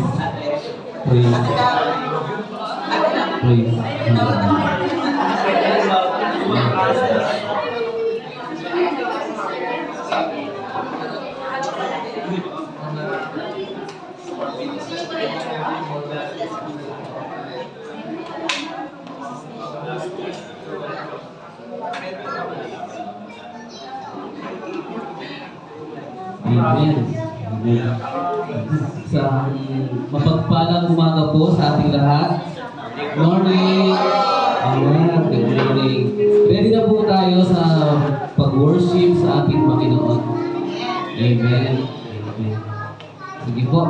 Praise. Praise. Praise. Amen. Amen. Sa mapagpalang umaga po sa ating lahat. Morning. Amen. Good morning. Ready na po tayo sa pag-worship sa ating Panginoon. Amen. Amen. Sige po.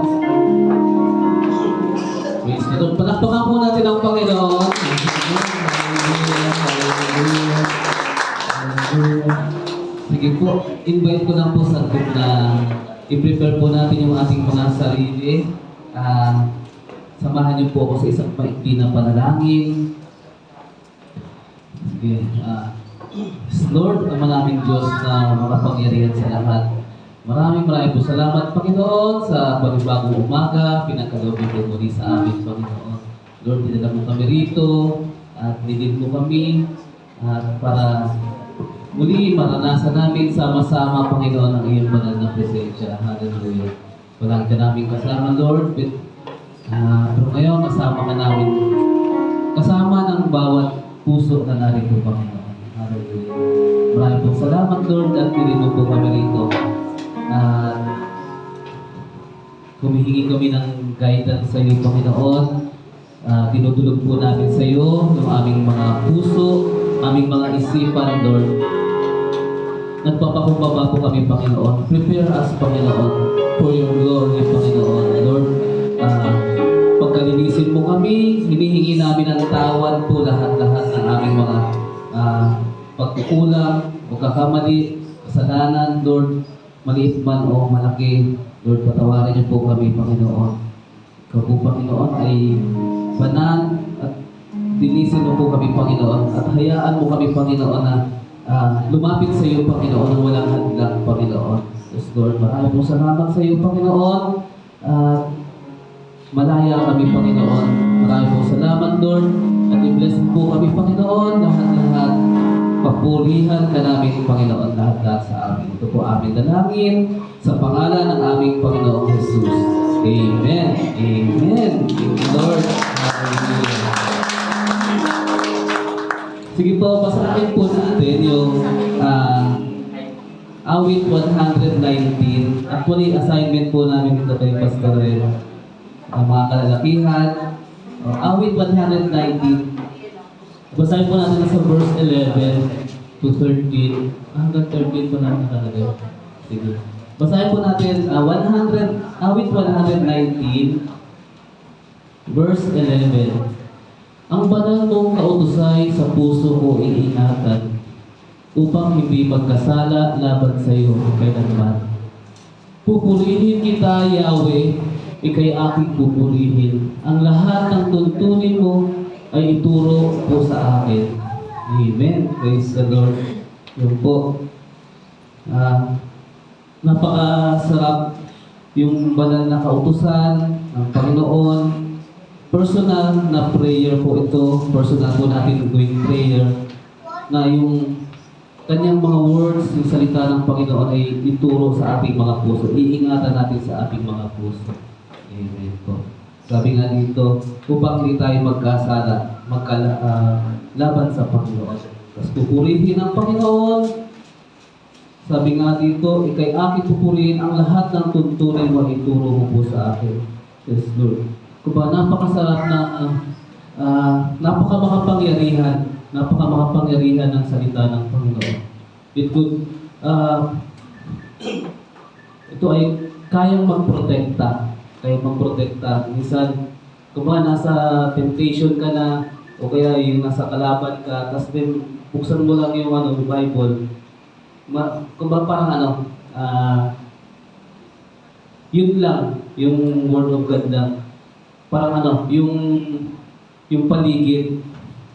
Praise the Lord. Palakpakan po natin ang Panginoon. Hallelujah. Hallelujah. Hallelujah. Sige po, invite ko lang po sa group na i-prepare po natin yung ating mga sarili. Samahan niyo po ako sa isang maikli na panalangin. Sige. Lord, ang maraming Diyos na makapangyarihan sa lahat. Maraming po salamat, Panginoon, sa panibagong umaga. Pinagkaloob mo muli sa amin, Panginoon. Lord, dinala mo kami rito at nilid mo kami at para muli maranasan namin sama-sama, Panginoon, ang iyong banal na presensya. Hallelujah. Walang ka namin kasama, Lord. Pero ngayon, kasama ka namin. Kasama ng bawat puso na narito, Panginoon. Hallelujah. Maraming pong salamat, Lord, at nilid mo po kami rito. Humihingi kami ng guidance sa iyo, Panginoon. Tinutulog po namin sa iyo ng aming mga puso, aming mga isipan, Lord. Nagpapakumbaba po kami, Panginoon. Prepare us, Panginoon, for your glory, Panginoon. Lord, pagkalinisin mo kami, hinihingi namin ang tawad po lahat-lahat ng aming mga pagkukulang, pagkakamali, kasalanan, Lord, maliit man o malaki. Lord, patawarin niyo po kami, Panginoon. Ikaw po, Panginoon, ay banal at linisin mo po kami, Panginoon, at hayaan mo kami, Panginoon, na lumapit sa iyo, Panginoon, ng walang hadlang, Panginoon. Yes, Lord, maraming po salamat sa iyo, Panginoon. Malaya kami, Panginoon. Maraming po salamat, Lord. At i-bless po kami, Panginoon, lahat-lahat. Papurihan ka namin, Panginoon, lahat-lahat sa amin. Ito po aming dalangin sa pangalan ng aming Panginoong Jesus. Amen. Amen. Thank you, Lord. Hallelujah. Sige po, basahin po natin yung awit 119. Actually, assignment po namin ito kay Pastor Ren. Ang mga kalalakihan. Awit 119. Basahin po natin sa verse 11 to 13. Hanggang 13 po natin nakalagay. Sige. Basahin po natin awit 119, verse 11. Ang banal mong kautusay sa puso ko iingatan upang hindi magkasala laban sa iyo kailanman. Pupurihin kita, Yahweh, ikay aking pupurihin. Ang lahat ng tuntunin mo ay ituro po sa akin. Amen. Praise the Lord. Yun po. Napakasarap yung banal na kautusan ng Panginoon. Personal na prayer po ito. Personal po natin gawing prayer na yung kanyang mga words, yung salita ng Panginoon ay ituro sa ating mga puso. Iingatan natin sa ating mga puso. Amen po. Sabi nga dito, upang hindi tayo magkasala, laban sa Panginoon. Tapos pupurihin ang Panginoon. Sabi nga dito, ikay aking pupurihin ang lahat ng tuntunin mo ituro mo po sa akin. Yes, Lord. Kuba, napakasarap na, napakamakapangyarihan ng salita ng Panginoon. Ito ay kayang magprotekta. Minsan, kuba, nasa temptation ka na, o kaya yung nasa kalaban ka, tapos din, buksan mo lang yung Bible. Kuba, parang yun lang, yung Word of God lang. Parang yung paligid,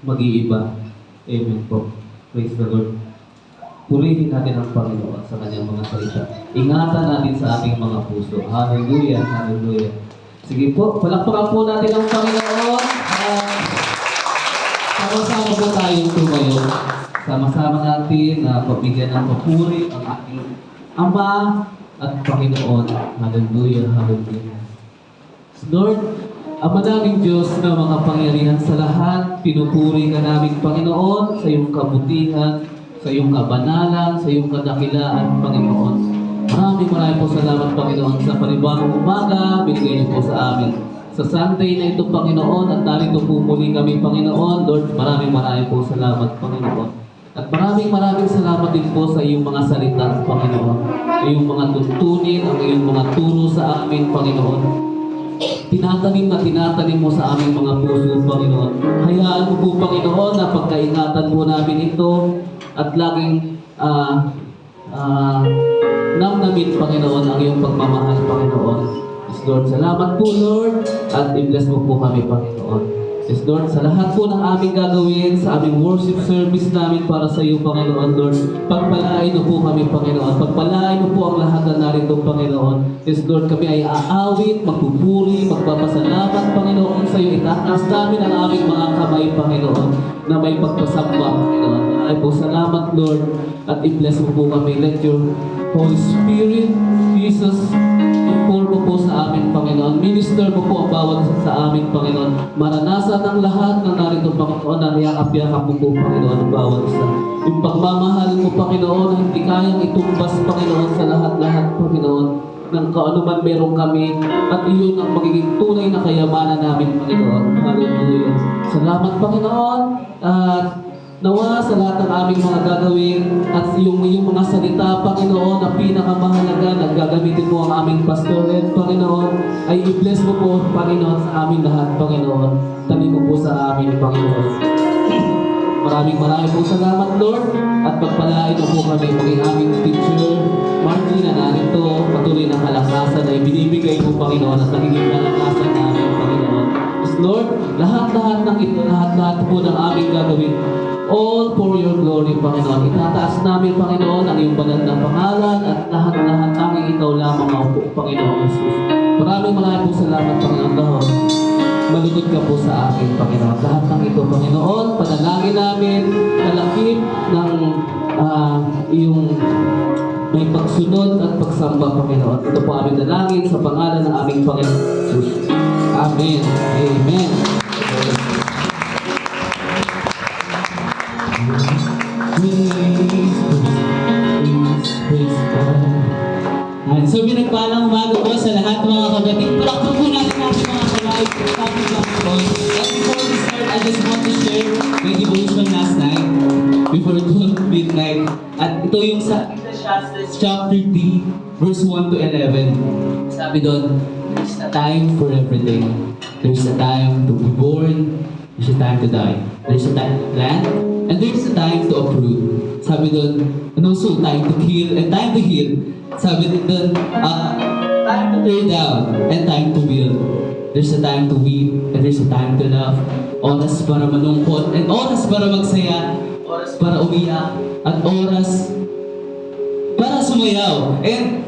mag-iiba. Amen po. Praise the Lord. Purihin natin ang Panginoon sa kanyang mga salita. Ingatan natin sa ating mga puso. Hallelujah. Hallelujah. Sige po, palakpakan po natin ang Panginoon. Sama-sama po tayong tumayo. Sama-sama natin na pabigyan ng papuri ang ating Ama at Panginoon. Hallelujah, hallelujah. Lord, Ama naming Diyos na makapangyarihan sa lahat, pinupuri ka naming Panginoon sa iyong kabutihan, sa iyong kabanalan, sa iyong kadakilaan, Panginoon. Maraming po salamat, Panginoon, sa panibagong umaga, binigay niyo po sa amin. Sa Sunday na ito, Panginoon, at narito po muli kami, Panginoon. Lord, maraming po salamat, Panginoon. At maraming salamat din po sa iyong mga salita, Panginoon. Iyong mga tuntunin, ang iyong mga turo sa amin, Panginoon. Tinatanim mo sa aming mga puso, Panginoon. Hayaan mo po, Panginoon, na pagkaingatan po namin ito at laging namnamin, Panginoon, ang iyong pagmamahal, Panginoon. Yes, Lord, salamat po, Lord, at i-bless mo po kami, Panginoon. Yes, Lord, sa lahat po ng aming gagawin, sa aming worship service namin para sa iyo, Panginoon, Lord, pagpalain mo po kami, Panginoon. Pagpalain mo po ang lahat na narito, Panginoon. Yes, Lord, kami ay aawit, magpupuri, magpapasalamat, Panginoon, sa iyo. Itaas namin ang aming mga kamay, Panginoon, na may pagpasamba, Panginoon. Ay po, salamat, Lord, at i-bless mo po kami. Let your Holy Spirit, Jesus, i-pour mo po sa amin, Panginoon. Minister mo po ang bawat isa sa amin, Panginoon. Maranasan ang lahat na narito, Panginoon, na niyakap-yakap mo po, Panginoon, ang bawat isa. Yung pagmamahal mo, Panginoon, na hindi kayang itumbas, Panginoon, sa lahat-lahat, Panginoon, ng kaanuman meron kami, at iyon ang magiging tunay na kayamanan namin, Panginoon. Hallelujah. Salamat, Panginoon, at nawa sa lahat ng aming mga gagawin at yung mga salita, Panginoon, na pinakamahalaga na gagamitin mo ang aming pastorin, Panginoon, ay i-bless mo po, Panginoon, sa amin lahat, Panginoon. Tanin mo po sa amin, Panginoon. Maraming po salamat, Lord, at pagpalain mo po kami, maging aming teacher, Margie, na narito, patuloy ng kalakasan na ibinibigay mo, Panginoon, at nagiging kalakasan namin, Panginoon. Yes, Lord, lahat-lahat ng ito, lahat-lahat po ng aming gagawin, all for your glory, Panginoon. Itataas namin, Panginoon, ang iyong banal na pangalan at lahat-lahat tanging ikaw lamang ang Panginoon Jesus. Maraming po salamat, Panginoon, Lord. Malugod ka po sa akin, Panginoon. Lahat ng ito, Panginoon, panalangin namin, kalakip ng iyong may pagsunod at pagsamba, Panginoon. Ito po aming dalangin sa pangalan ng aming Panginoon Jesus. Amen. Amen. So pinagpalang umaga po sa lahat mga kapatid. Palakpan po natin natin mga kamay. But before we start, I just want to share my devotion last night before 12 midnight. At ito yung sa Ecclesiastes chapter 3 verse 1 to 11. Sabi doon, there's a time for everything. There's a time to be born. There's a time to die. There's a time to plant. And there's a time to uproot. Sabi doon, and also time to kill and time to heal. Sabi din doon, time to tear down and time to build. There's a time to weep and there's a time to laugh. Oras para malungkot and oras para magsaya. Oras para umiyak at oras para sumayaw. And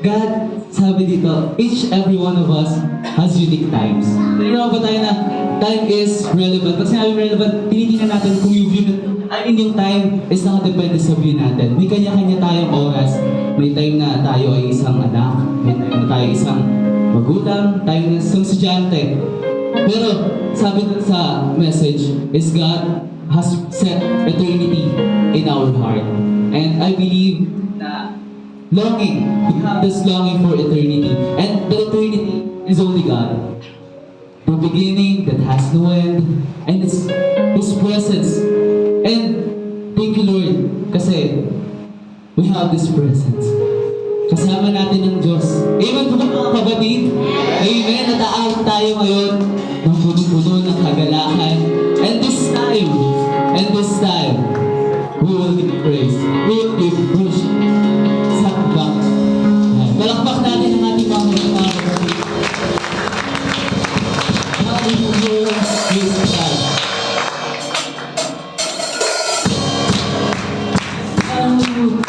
God, sabi dito, each every one of us has unique times. Tignan ba tayo na time is relevant? Pag sinabi relevant, tinitingnan natin kung yung view, yung time is nakadepende sa view natin. May kanya-kanya tayong oras. May time na tayo ay isang anak. May time na tayo isang magulang. Tayo na isang estudyante. Pero sabi dun sa message is God has set eternity in our heart. And I believe na longing, we have this longing for eternity. And the eternity is only God. The beginning that has no end. And it's His presence. And thank you, Lord, kasi we have this presence. Kasama natin ng Diyos. Amen po mga kapatid. Amen. Nataawag tayo ngayon ng puno-puno ng kagalakan. And this time, we will give praise. We will give worship. Sakbak. Palakpak natin ang ating mga kapatid. Hallelujah. Praise God. Hallelujah.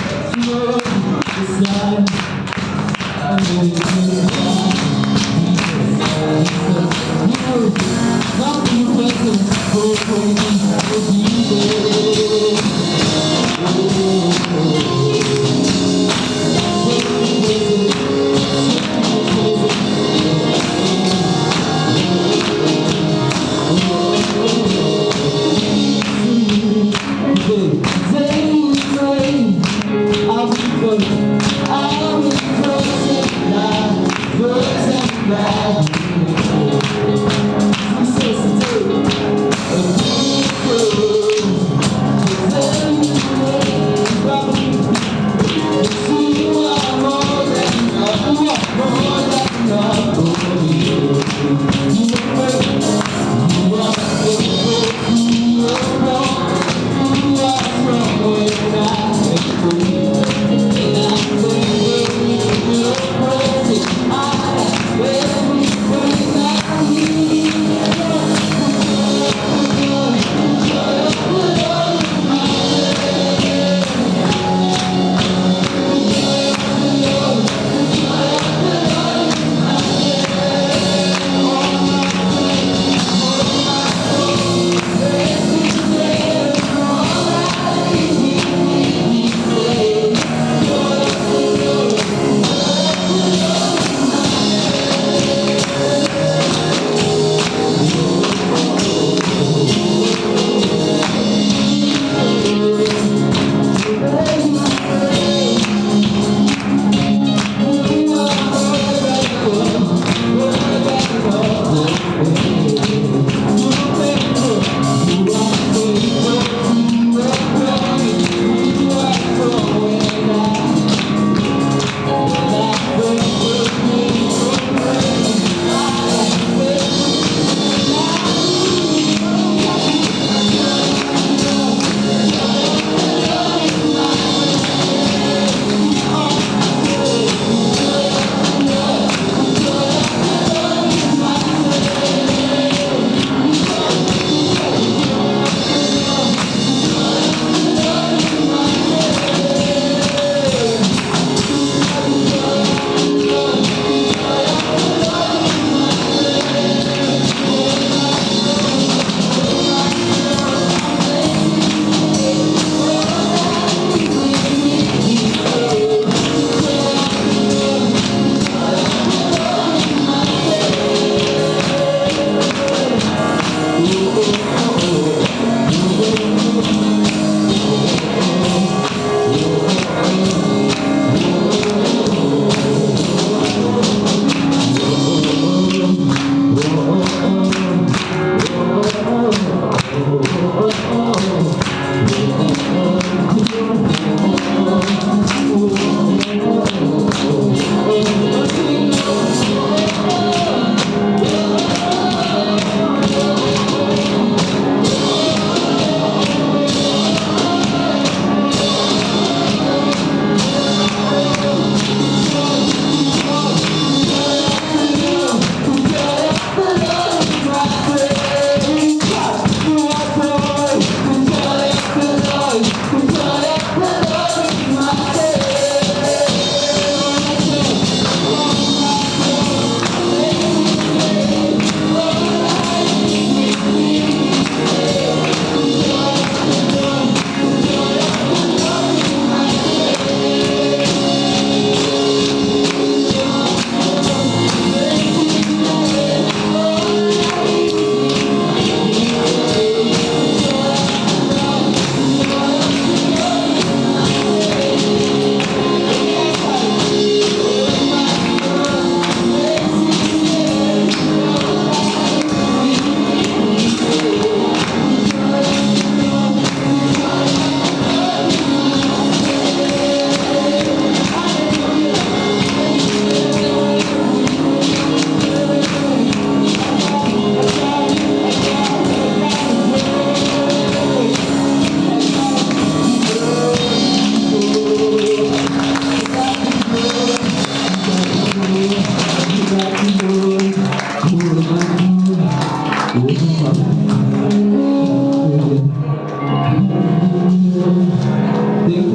Thank you,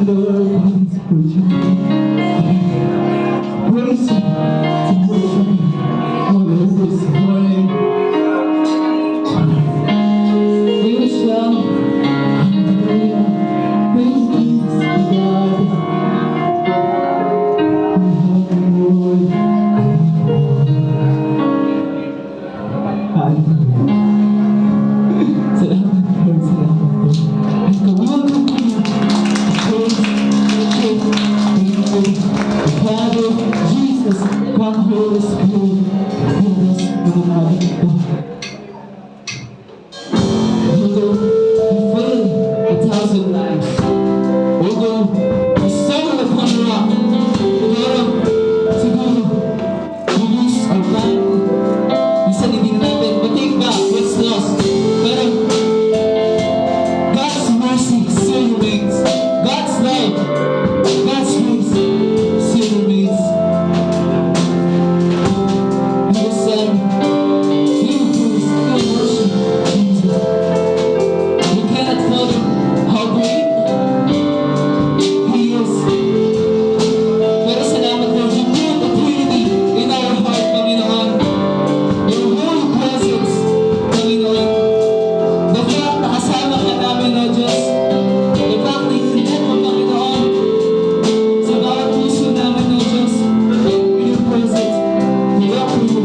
Lord, for this opportunity. Praise you to worship you all this morning. We shall, hallelujah, praise be to God. Lord, hallelujah. Salamat, Lord, salamat, Lord. At kawalan ko Father, Jesus, come Holy Spirit, fill us with the mighty God. Although we fail 1,000 lives, although we stumble upon the rock, siguro, we lose our life. Minsan hindi na natin ma-take back what's lost. Pero, God's mercy still remains. God's love, God's grace still remains. We will sing, we will praise, we will worship Jesus. We cannot fathom how great He is. Pero salamat, Lord, you put eternity in our heart, Panginoon. Your holy presence, Panginoon. The fact na kasama ka namin, O Diyos. The fact na itinit mo, Panginoon, sa bawat puso namin, O Diyos, in your presence, to walk with you.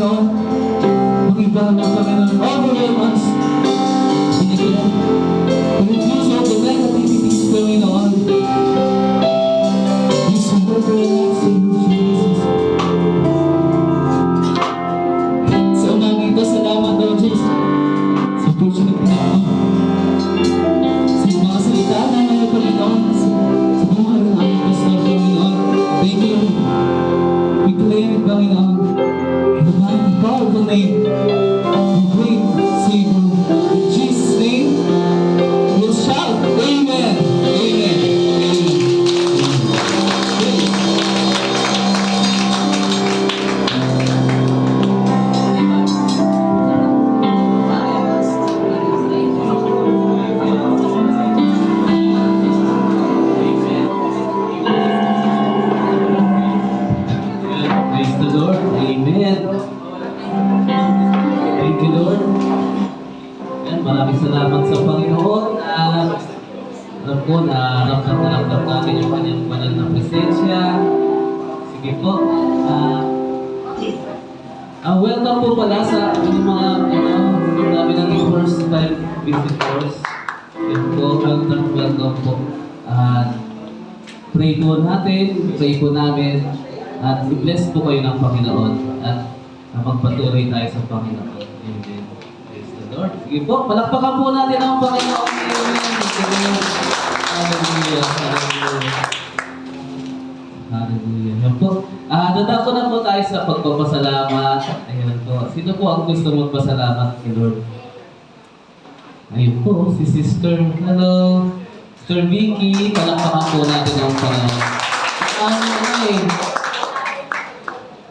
Panginoon. Mag-iba ng Panginoon. Overwhelm us. Refuse all the negativities, Panginoon. We surrender our lives to you, Jesus. Sa umagang ito, salamat, Lord Jesus. Sa opportunity na ito. Sa mga salita na ngayon, Panginoon. Sa buhay ng aming pastor, Panginoon. Thank you. We claim it, Panginoon. In the mighty, powerful name of great Savior. In Jesus' name, we'll shout, Amen. Amen. Praise the Lord. Amen. Thank you, Lord. Yan, maraming salamat sa Panginoon. Alam ko na ramdam namin yung kanyang banal na presensya. Sige po. Welcome po pala sa yung mga namin ng first time visitors. Yan po, welcome po. Pray po natin, pray po namin, at i-bless po kayo ng Panginoon at magpatuloy tayo sa Panginoon. Amen. Praise the Lord. Sige po, palakpakan po natin ang Panginoon. Amen. Hallelujah. Hallelujah. Hallelujah. Yan po. Dadako na po tayo sa pagpapasalamat. Ayan po. Sino po ang gusto magpasalamat kay Lord? Ayun po, si Sister. Hello. Sister Vicky, palakpakan po natin ang Panginoon.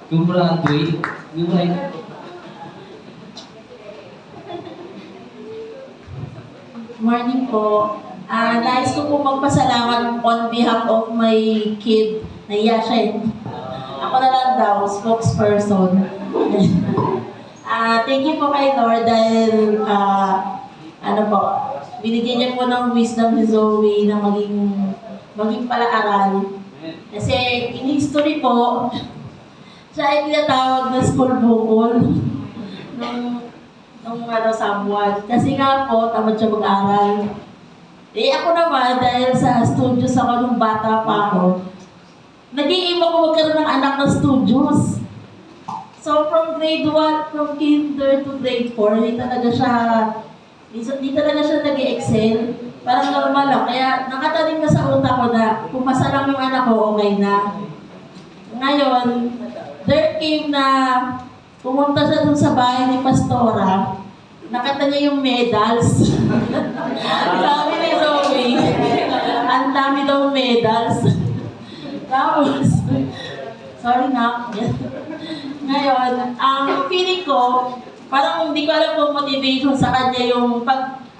Yung Broadway, yung right. Morning po. Nais ko po magpasalamat on behalf of my kid. Naiya siya eh. Ako na lang daw, spokesperson. Thank you po kay Lord dahil binigyan niya po ng wisdom ni Zoe na maging palaaral. Kasi in history po, siya ay tinatawag na school bukol nung Sabuan. Kasi nga po, tamad siya mag-aral. Ako naman, dahil sa studios ako nung bata pa ako, nag-iim ako magkaroon ng anak na studios. So from grade 1, from kinder to grade 4, hindi talaga siya nag-excel. Parang normal lang. Kaya nakataling na sa utak ko na pumasa lang yung anak ko, okay na. Ngayon, there came na pumunta siya dun sa bahay ni Pastora. Nakita niya yung medals. Sabi ni Zoe, ang dami daw medals. Tapos, sorry na. Ngayon, ang feeling ko, parang hindi ko alam kung motivation sa kanya yung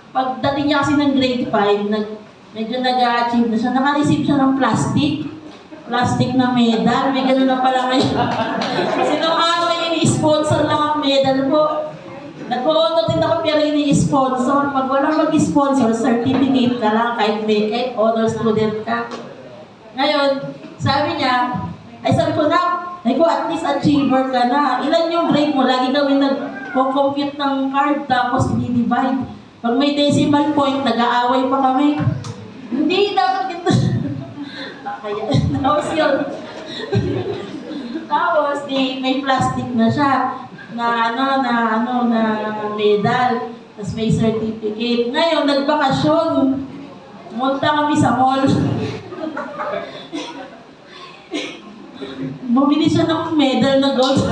pagdating niya kasi ng grade 5, medyo nag-achieve na siya. Naka-receive siya ng plastic na medal. May gano'n na pala ngayon. Kasi nung araw ini-sponsor lang ang medal po. Nagpo-auto din ako pero ini-sponsor. Pag walang mag-sponsor, certificate ka lang kahit honor student ka. Ngayon, sabi ko at least achiever ka na. Ilan yung grade mo? Lagi kami nag-compute ng card tapos i-divide. Pag may decimal point, nag-aaway pa kami. Hindi, dapat ito. Kaya, tapos yun. Tapos, may plastic na siya. Na medal. Tapos may certificate. Ngayon, nagbakasyon. Pumunta kami sa mall. Bumili siya ng medal na gold.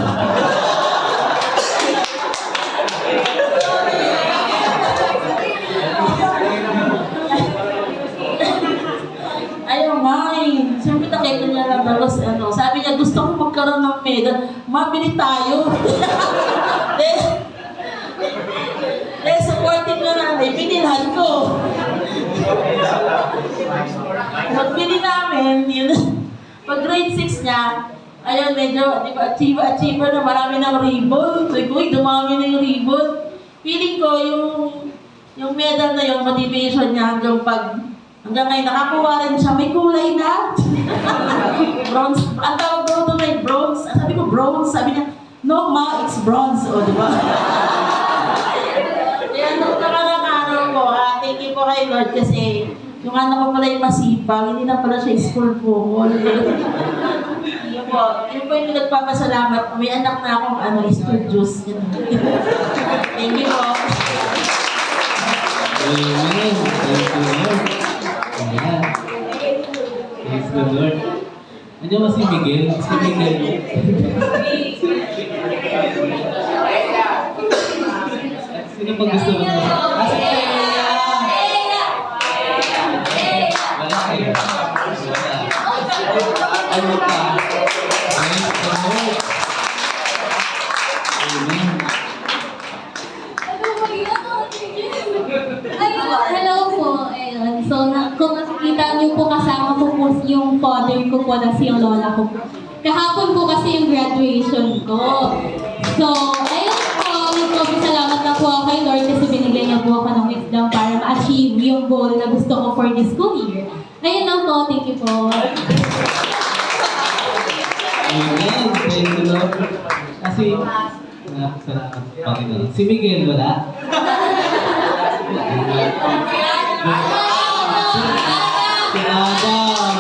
Ayaw nga eh. Siyempre nakita niya lang dalos, sabi niya gusto ko magkaroon ng medal. Mabili tayo. Supportive na namin. Binilhan ko. Pagbili namin, yun. Pag grade 6 niya, ayun, medyo, di ba, achiever na marami ng ribbon. So, dumami na yung ribbon. Feeling ko, yung medal na yung motivation niya hanggang ngayon, nakakuha rin siya, may kulay na. Bronze. Ang tawag daw ito may bronze. Sabi ko, bronze. Sabi niya, No, ma, it's bronze. O, di ba? Kaya nung nakarang araw ko, thank you po kay Lord kasi yung anak ko pala yung masipag, hindi na pala siya school po. Yun po yung nagpapasalamat. May anak na akong studios. Thank you po. Amen. Thank you, Lord. Ayan. Praise the Lord. Andiyan ba si Miguel? Si Miguel. Sino pang gusto mo? Si Teya! Wala kayo. Wala. Ano ka? Praise the Lord. Amen. Hello po. Ayun. So, kung makikita niyo po kasama po po yung father ko po na si yung lola ko po. Kahapon po kasi yung graduation ko. So, ayun po. Salamat na po ako kay Lord kasi binigyan niya po ako ng wisdom para ma-achieve yung goal na gusto ko for this school year. Ayun lang po. Thank you po. Amen. Thank you, Lord. Kasi, salamat Panginoon. Si Miguel, wala? Si Adam.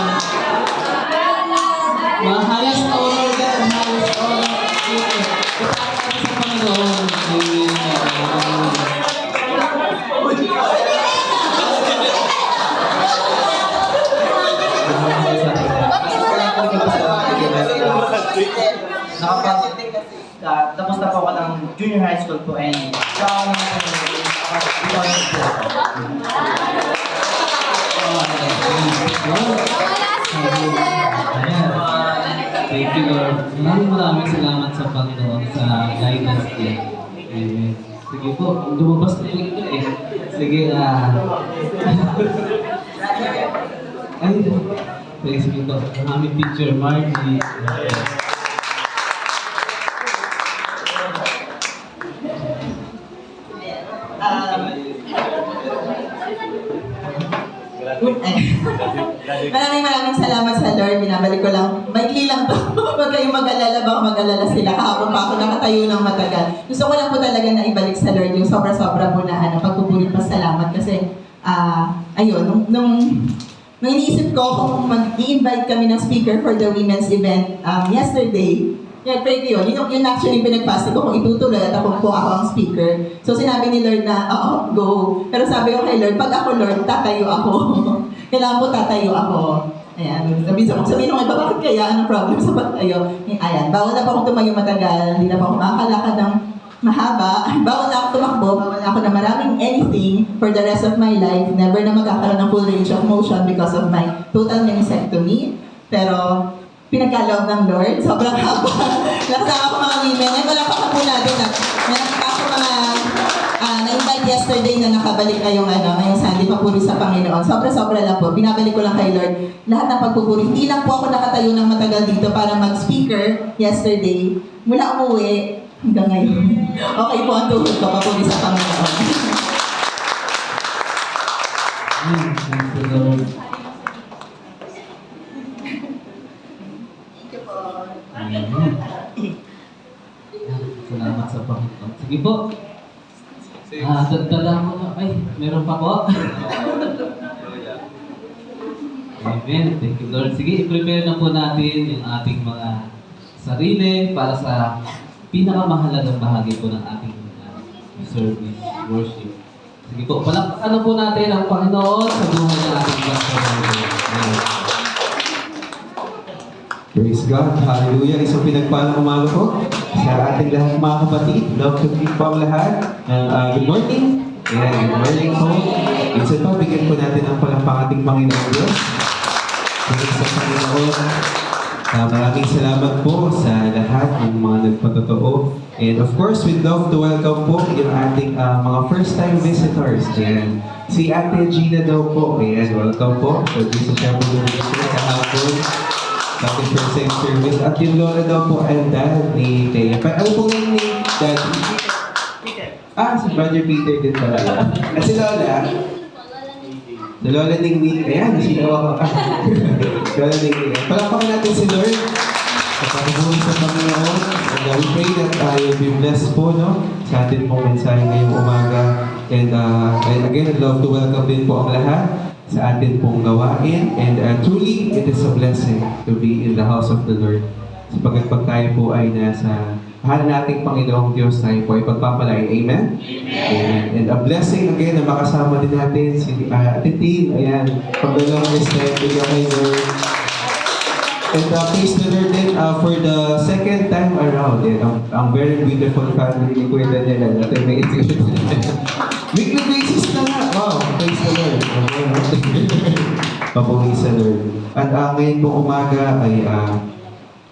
Mahalas na honor ka. Mahalas na honor. Ipapakita sa Panginoon. Tapos na po ako ng junior high school po and Thank you, Lord. Maraming salamat sa Panginoon sa guidance niya. Amen. Sige po, lumabas na yung ito eh. Sige, ay, thanks po. Ang aming teacher, Margie. Maraming salamat sa Lord. Binabalik ko lang. Maikli lang to. Huwag kayong mag-alala. Baka mag-alala sila. Kahapon pa ako nakatayo ng matagal. Gusto ko lang po talaga na ibalik sa Lord yung sobra-sobra po na pagpupulit pasalamat. Kasi, ayun, nung iniisip ko kung mag-i-invite kami ng speaker for the women's event yesterday, pray ko yun. Yun actually pinagpasa ko kung itutuloy at ako ang speaker. So sinabi ni Lord na, go. Pero sabi ko kay Lord, pag ako Lord, tatayo ako. Kailangan po tatayo ako. Ayan. Sabihin ko, bakit kaya? Anong problem sa pagtayo? Ayan. Bawal na pa akong tumayo matagal. Hindi na pa ako makakalakad ng mahaba. Bawal na ako tumakbo. Bawal na ako na maraming anything for the rest of my life. Never na magkakaroon ng full range of motion because of my total meniscectomy. Pero, pinagkaloob ng Lord. Sobrang haba. Nakasama ko mga women. Ay, wala pa ka po natin. Nakasama ko mga na-invite yesterday na nakabalik ngayong Sunday papuri sa Panginoon. Sobra-sobra lang po. Binabalik ko lang kay Lord. Lahat ng pagpupuri. Hindi lang po ako nakatayo ng matagal dito para mag-speaker yesterday. Mula umuwi hanggang ngayon. Okay po ang tuhod ko. Papuri sa Panginoon. Thank you, Lord. Salamat sa Panginoon. Sige po. Dagdagan ko na. Ay, meron pa po. Amen. Thank you, Lord. Sige, i-prepare na po natin yung ating mga sarili para sa pinakamahalagang bahagi po ng ating service, worship. Sige po, palakpakan na po natin ang Panginoon sa buhay ng ating pastor. Praise God. Hallelujah. Isang pinagpalang umaga po sa ating lahat mga kapatid. Love to greet po ang lahat. Good morning. Good morning po. Minsan pa, bigyan po natin ang palakpak ating Panginoon Diyos. Praise sa Panginoon. Maraming salamat po sa lahat ng mga nagpatotoo. And of course, we'd love to welcome po yung ating mga first-time visitors. Ayan. Si Ate Gina daw po. Ayan, welcome po. So, sa siya po sa hapon. Ating first-time service. At yung lola daw po ay dad ni Teya. Ano po ngayon ni dad? Si Brother Peter din pala. At si lola? Si lola Ning Ning. Ayan, sinawa ko. Lola Ning Ning. Palakpakan natin si Lord. Sa pagbuhay sa Panginoon. we pray that you'll be blessed po, no? Sa atin pong mensahe ngayong umaga. And again, I'd love to welcome din po ang lahat sa atin pong gawain. And truly, it is a blessing to be in the house of the Lord. Sapagkat pag tayo po ay nasa mahal nating Panginoong Diyos, tayo po ay pagpapalain. Amen? Amen. And a blessing again na makasama din natin si Ate Tin. Ayan, pag-along tayo bigyan kay Lord. And praise the Lord din for the second time around. Ang very beautiful family ni Kuya Daniel. Ate may weekly basis na nga. Wow, praise the Lord. Papuhi sa Lord. At ngayon pong umaga ay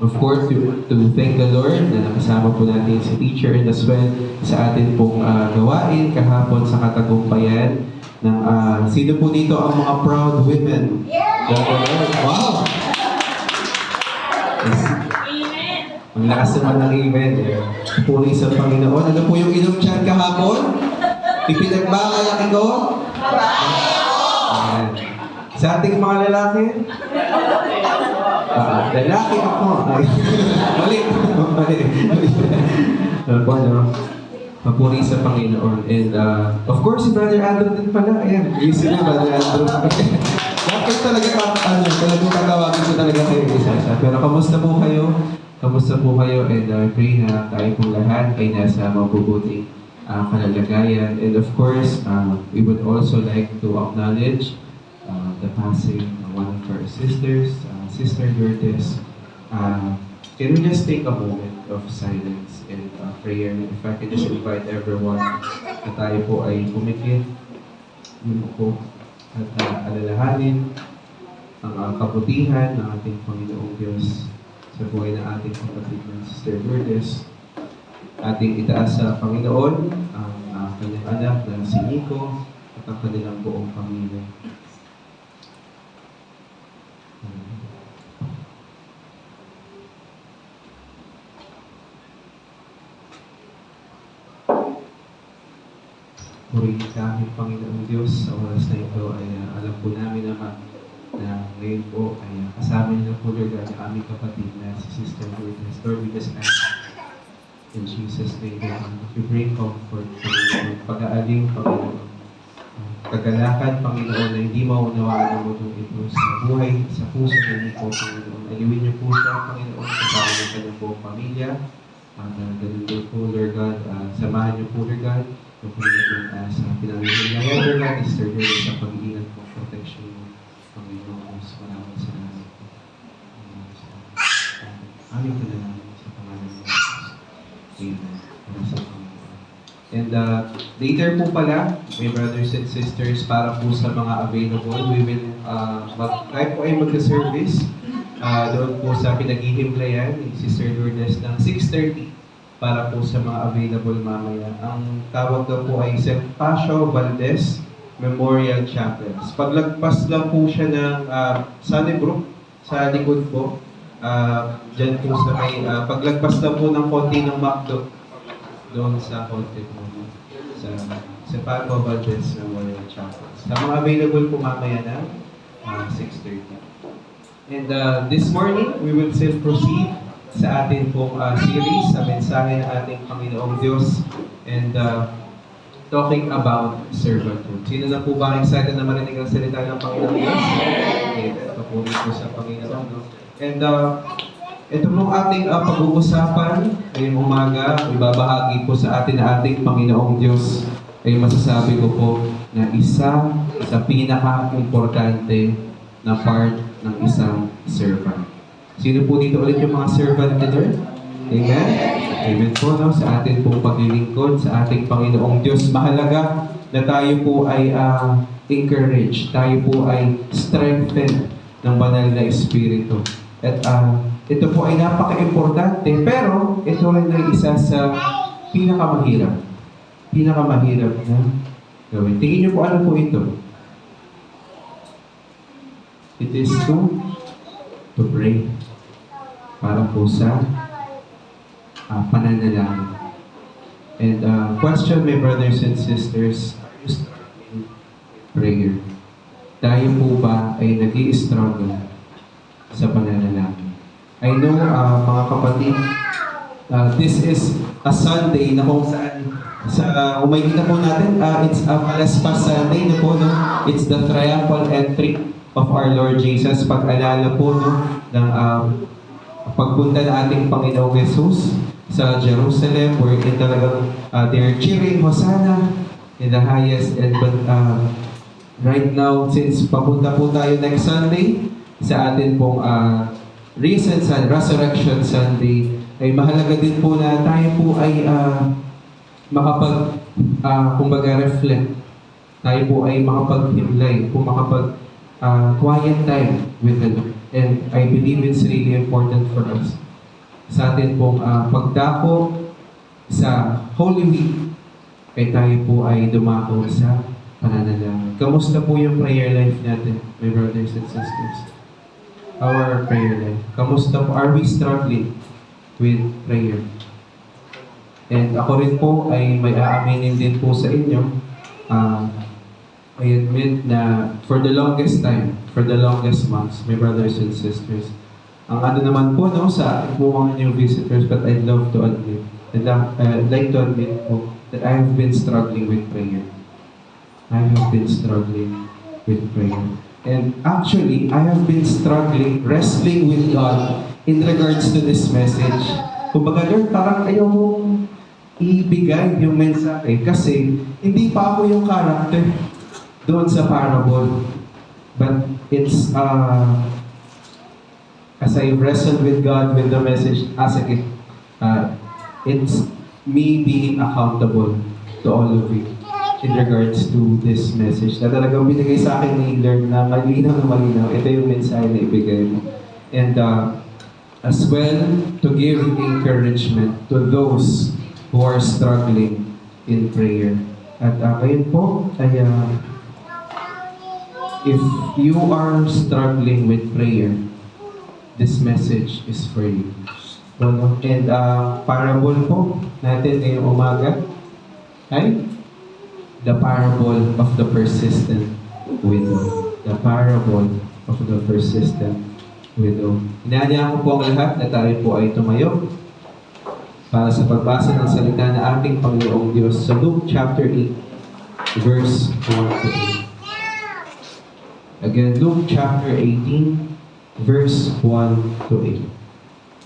of course, to thank the Lord na nakasama po natin si teacher and as well sa atin pong gawain kahapon sa katagumpayan ng sino po dito ang mga proud women? Yeah! Wow! Yes. Ang lakas naman ng amen. Puri sa Panginoon. Ano po yung inom dyan kahapon? Ipinagmamalaki ko? Ayan. Sa ating mga lalaki? Lalaki ako. Ay. Mali. Papuri sa Panginoon. And of course, si Brother Andrew din pala. Ayan. Easy na, Brother Andrew. Dapat talaga talagang tatawagin ko talaga kayo isa-isa. Pero kamusta po kayo? Kamusta po kayo? And I pray na tayo pong lahat ay nasa mabubuting kalalagayan. And of course, we would also like to acknowledge the passing of one of our sisters, Sister Lourdes. Can we just take a moment of silence and prayer? If I can just invite everyone na tayo po ay pumikit, yun po, at alalahanin ang kabutihan ng ating Panginoong Diyos sa buhay ng ating kapatid ng Sister Lourdes. Ating itaas sa Panginoon ang kanyang anak na si Nico at ang kanilang buong pamilya. Purihin sa aming Panginoong Diyos sa oras na ito ay alam po namin naman na ngayon po ay kasama niyo na po Lord ang aming kapatid na si Sister Lourdes. Lord, we just ask in Jesus' name that you bring comfort, Panginoon, pag-aaling, Panginoon, kagalakan, Panginoon, na hindi maunawaan ang mundong ito sa buhay, sa puso niyo po, Panginoon. Aliwin niyo po siya, Panginoon, sa tao ng kanyang buong pamilya. Ganun din po, Lord God, samahan niyo po, Lord God, yung Panginoon sa pinangyayari, Lord God, Sister Lourdes, sa pag-iingat po, protection mo, Panginoon, maraming salamat po. Aming panalangin sa pangalan ng Jesus. Amen. And later po pala, my brothers and sisters, para po sa mga available, we will, tayo po ay magka-service doon po sa pinaghihimlayan ni Sister Lourdes ng 6:30 para po sa mga available mamaya. Ang tawag daw po ay St. Pasio Valdez Memorial Chapel. Paglagpas lang po siya ng Sunnybrook sa likod po. Diyan po sa may, paglagpas lang po ng konti ng McDo doon sa konti po sa St. Pasio Valdez Memorial Chapel. Sa mga available po mamaya na 6:30. And this morning, we will still proceed sa atin pong series sa mensahe ng ating Panginoong Diyos and talking about servanthood. Sino na po ba excited na marinig ang salita ng Panginoong Diyos? Okay, papuri po sa Panginoon. No? And ito pong ating pag-uusapan ngayong umaga, ibabahagi po sa atin na ating Panginoong Diyos ay masasabi ko po na isa sa pinaka-importante na part ng isang servant. Sino po dito ulit yung mga servant ni Lord? Amen? Amen po, no? Sa atin pong paglilingkod, sa ating Panginoong Diyos, mahalaga na tayo po ay encourage, tayo po ay strengthened ng banal na Espiritu. At ito po ay napaka-importante, pero ito rin ay isa sa pinakamahirap. Pinakamahirap na gawin. Tingin niyo po ano po ito? It is to pray para po sa pananalangin. And question, my brothers and sisters, are you struggling with prayer? Tayo po ba ay nag-i-struggle sa pananalangin? I know, mga kapatid, This is a Sunday na kung saan sa makikita po natin, it's a Palaspas Sunday na po, no? It's the triumphal entry of our Lord Jesus. Pag-alala po, no, ng pagpunta ng ating Panginoong Jesus sa Jerusalem, wherein talagang they're cheering, Hosanna in the highest. And right now, since papunta po tayo next Sunday sa atin pong recent Resurrection Sunday, ay mahalaga din po na tayo po ay kumbaga reflect. Tayo po ay makapag-himlay, po quiet time with the Lord. And I believe it's really important for us sa atin pong pagdako sa Holy Week ay tayo po ay dumako sa pananalangin. Kamusta po yung prayer life natin, my brothers and sisters? Our prayer life. Kamusta po? Are we struggling with prayer? And ako rin po ay may aaminin din po sa inyo. I admit na for the longest time, for the longest months, my brothers and sisters, ang ano naman po, no, sa mga new visitors, but I'd love to admit, I'd like to admit po that I have been struggling with prayer. I have been struggling with prayer. And actually, I have been struggling, wrestling with God in regards to this message. Kumbaga, Lord, parang ayaw mong ibigay yung mensahe kasi hindi pa ako yung character doon sa parable. But it's, as I wrestled with God with the message as a kid, it's me being accountable to all of you in regards to this message na talagang binigay sa akin ni Lord na malinaw na malinaw. Ito yung mensahe na ibigay mo. And as well, to give encouragement to those who are struggling in prayer. At ngayon po, ay if you are struggling with prayer, this message is for you. And parable po natin ngayong umaga ay the parable of the persistent widow. The parable of the persistent widow. Inaanyahan ko po ang lahat na tayo po ay tumayo para sa pagbasa ng salita ng ating Panginoong Diyos sa Luke chapter 8, verse 1 to 8. Again, Luke chapter 18, verse 1 to 8.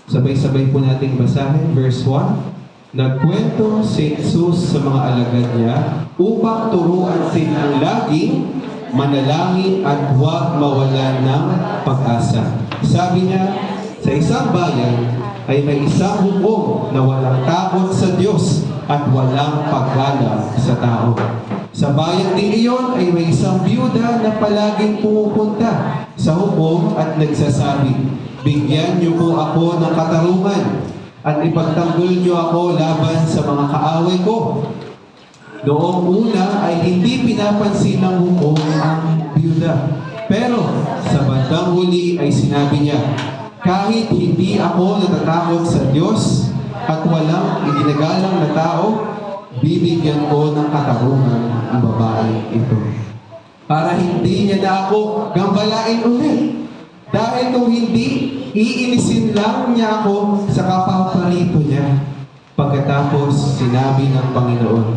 Sabay-sabay po nating basahin, verse 1. Nagkwento si Jesus sa mga alagad niya upang turuan silang laging manalangin at huwag mawalan ng pag-asa. Sabi niya, sa isang bayan ay may isang hukom na walang takot sa Diyos at walang paggalang sa tao. Sa bayan din iyon ay may isang biyuda na palaging pumupunta sa hukom at nagsasabi, bigyan niyo po ako ng katarungan at ipagtanggol niyo ako laban sa mga kaaway ko. Noong una ay hindi pinapansin ng hukom ang biyuda. Pero sa bandang huli ay sinabi niya, kahit hindi ako natatakot sa Diyos at walang iginagalang na tao, bibigyan ko ng katarungan ang babae ito. Para hindi niya na ako gambalain ulit. Dahil kung hindi, iinisin lang niya ako sa kapaparito niya. Pagkatapos, sinabi ng Panginoon,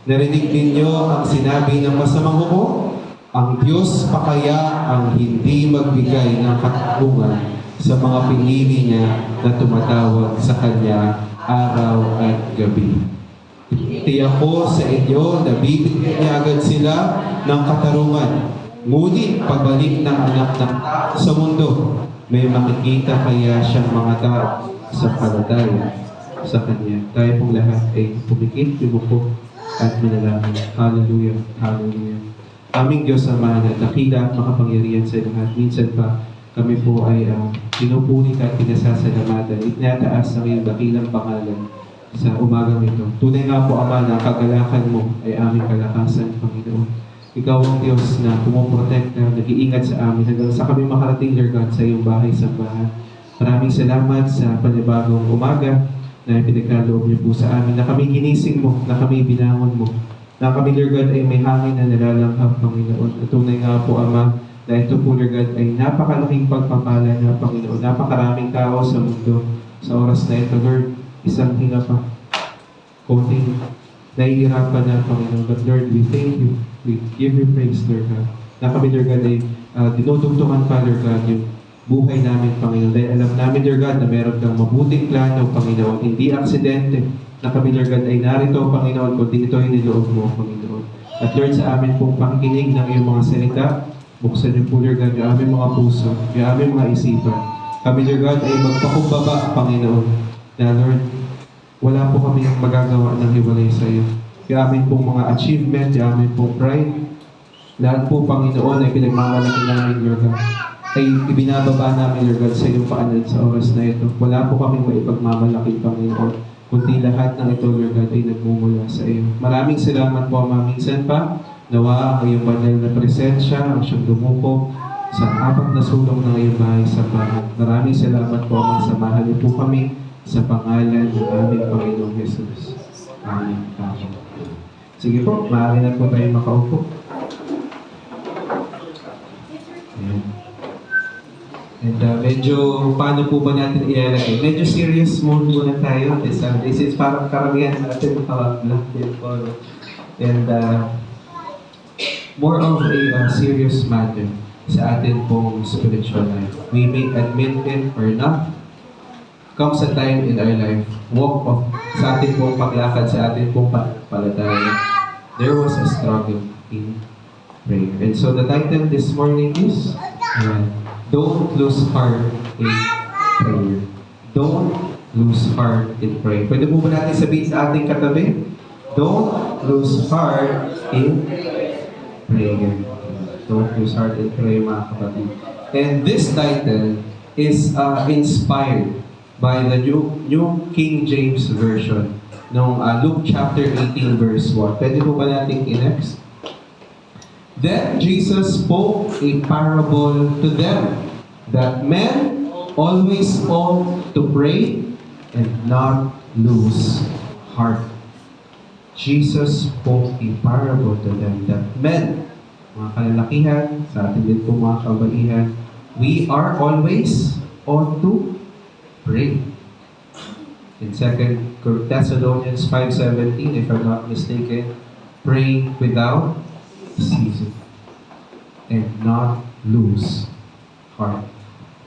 narinig ninyo ang sinabi ng masamang hukom? Ang Diyos pa kaya ang hindi magbigay ng katarungan sa mga pinili niya na tumatawag sa Kanya araw at gabi. Tiyak ko sa inyo na bibigyan niya agad sila ng katarungan. Ngunit pagbalik ng anak ng tao sa mundo, may makikita kaya siyang mga tao sa palataya sa Kanya. Tayo pong lahat ay pumikit, yumuko at manalangin. Hallelujah, hallelujah. Aming Diyos Ama na dakila at makapangyarihan sa lahat. Minsan pa kami po ay pinupuri at pinasasalamatan. Itinataas ang iyong dakilang pangalan sa umagang ito. Tunay nga po, Ama, na kagalakan mo ay aming kalakasan, Panginoon. Ikaw ang Diyos na pumoprotekta, nag-iingat sa amin hanggang sa kami makarating, Lord God, sa iyong bahay-sambahan. Maraming salamat sa panibagong umaga na pinagkaloob niyo po sa amin, na kami ginising mo, na kami binangon mo, na kami, Lord God, ay may hangin na nalalanghap, Panginoon. At tunay nga po, Ama, na ito po, Lord God, ay napakalaking pagpapala na, Panginoon. Napakaraming tao sa mundo sa oras na ito, Lord. isang hinga pa. Konting nahihirapan na, Panginoon. But Lord, we thank you. We give you praise, Lord God. Na kami, Lord God, ay dinudugtungan pa, Lord God, yung buhay namin, Panginoon. Dahil alam namin, Lord God, na meron kang mabuting plano, Panginoon. Hindi aksidente na kami, Lord God, ay narito, Panginoon, kundi ito ay niloob mo, Panginoon. At Lord, sa amin pong pakikinig ng iyong mga salita, buksan niyo po, Lord God, yung aming mga puso, yung aming mga isipan. Kami, Lord God, ay magpakumbaba, Panginoon, na Lord, wala po kami magagawa ng hiwalay sa iyo. Yung amin pong mga achievement, yung amin pong pride, lahat po, Panginoon, ay pinagmamalaki namin, Lord God. Ay ibinababa namin, Lord God, sa iyong paanan sa oras na ito. Wala po kami maipagmamalaki, Panginoon, kundi lahat ng ito, Lord God, ay nagmumula sa iyo. Maraming salamat po, minsan pa. Nawa ang iyong banal na presensya, ang siyang dumupo sa apat na sulong ng iyong bahay sa bahay. Maraming salamat po, Ama. Samahan niyo po kami sa pangalan ng aming Panginoong Jesus. Amen. Amen. Sige po, maaari na po tayo makaupo. Ayan. And medyo, paano po ba natin ilalagay? Medyo serious mode muna tayo. This is parang karamihan natin black and all. And more of a serious matter sa atin pong spiritual life. We may admit it or not, comes a time in our life, walk of sa ating pong paglakad, sa ating pong palataya, there was a struggle in prayer. And so the title this morning is, Don't Lose Heart in Prayer. Don't lose heart in prayer. Pwede po ba natin sabihin sa ating katabi? Don't lose heart in prayer. Don't lose heart in prayer, mga kapatid. And this title is inspired by the New King James Version ng Luke chapter 18 verse 1. Pwede po ba natin i-next? Then Jesus spoke a parable to them that men always ought to pray and not lose heart. Jesus spoke a parable to them that men, mga kalalakihan, sa atin din po mga kabaihan, we are always ought to pray. In 2 Thessalonians 5:17, if I'm not mistaken, pray without ceasing and not lose heart.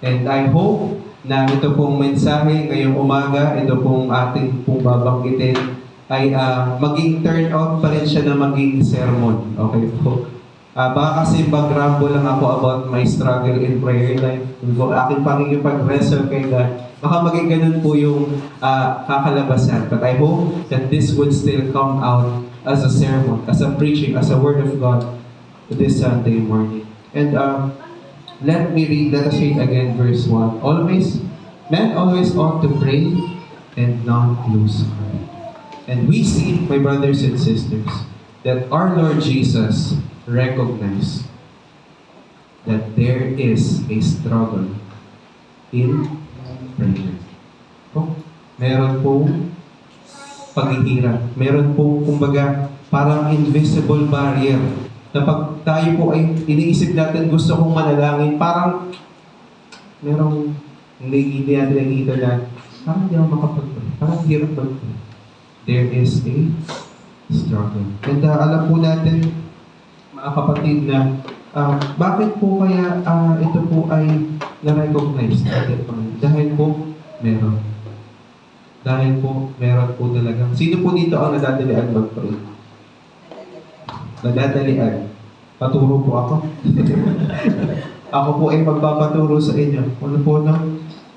And I hope na ito pong mensahe ngayong umaga, ito pong ating pong babanggitin, ay maging turn out pa rin siya na maging sermon. Okay po? Baka kasi mag-ramble lang ako about my struggle in prayer life. Kung aking pangingipag-wrestle kay God, baka maging ganun po yung kakalabasan. But I hope that this would still come out as a sermon, as a preaching, as a word of God this Sunday morning. And let us read again verse 1. Men always ought to pray and not lose heart. And we see, my brothers and sisters, that our Lord Jesus recognized that there is a struggle in prayer. Meron pong paghihirap. Meron pong, kumbaga, parang invisible barrier na pag tayo po ay iniisip natin gusto kong manalangin, parang merong hindi natin nakikita na parang hindi ako makapag-pray. Parang hirap mag-pray. There is a struggle. And alam po natin, mga kapatid, na bakit po kaya ito po ay na-recognize natin? Dahil po meron. Dahil po meron po talaga. Sino po dito ang nadadalian mag-pray? Nadadalian. Paturo po ako. Ako po ay magpapaturo sa inyo. Ano po na?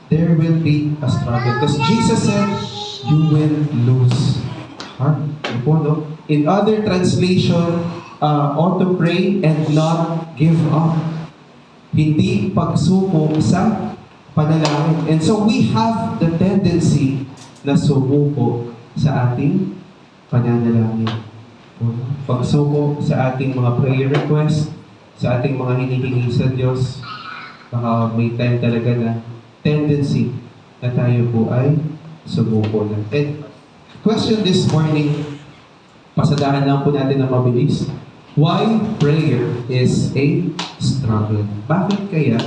There will be a struggle. Because Jesus said, you will lose heart. Ano po, no? In other translation, ought to pray and not give up. Hindi pagsuko sa panalangin. And so we have the tendency na sumuko sa ating pananalangin. Pagsuko sa ating mga prayer request, sa ating mga hinihingi sa Diyos, baka may time talaga na tendency na tayo po ay sumuko na. And question this morning, pasadahan lang po natin na mabilis. Why prayer is a struggle? Bakit kaya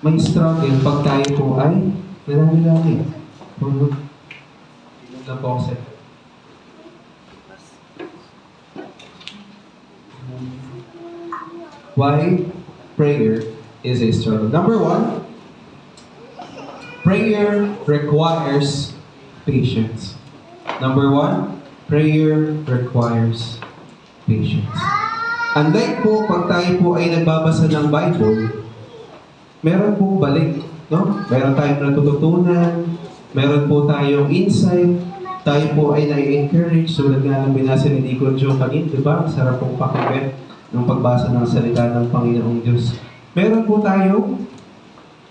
may struggle pag tayo po ay nananalangin? na po ako sa... Why prayer is a struggle. Number one, prayer requires patience. Number one, prayer requires patience. Unlike po, pag tayo po ay nagbabasa ng Bible, meron pong balik, no? Meron tayong natututunan, meron po tayong insight, tayo po ay nai-encourage, tulad nga ng binasa ni Deacon Joe kanina, di ba? Sarap pong pakinggan ng pagbasa ng salita ng Panginoong Diyos. Meron po tayong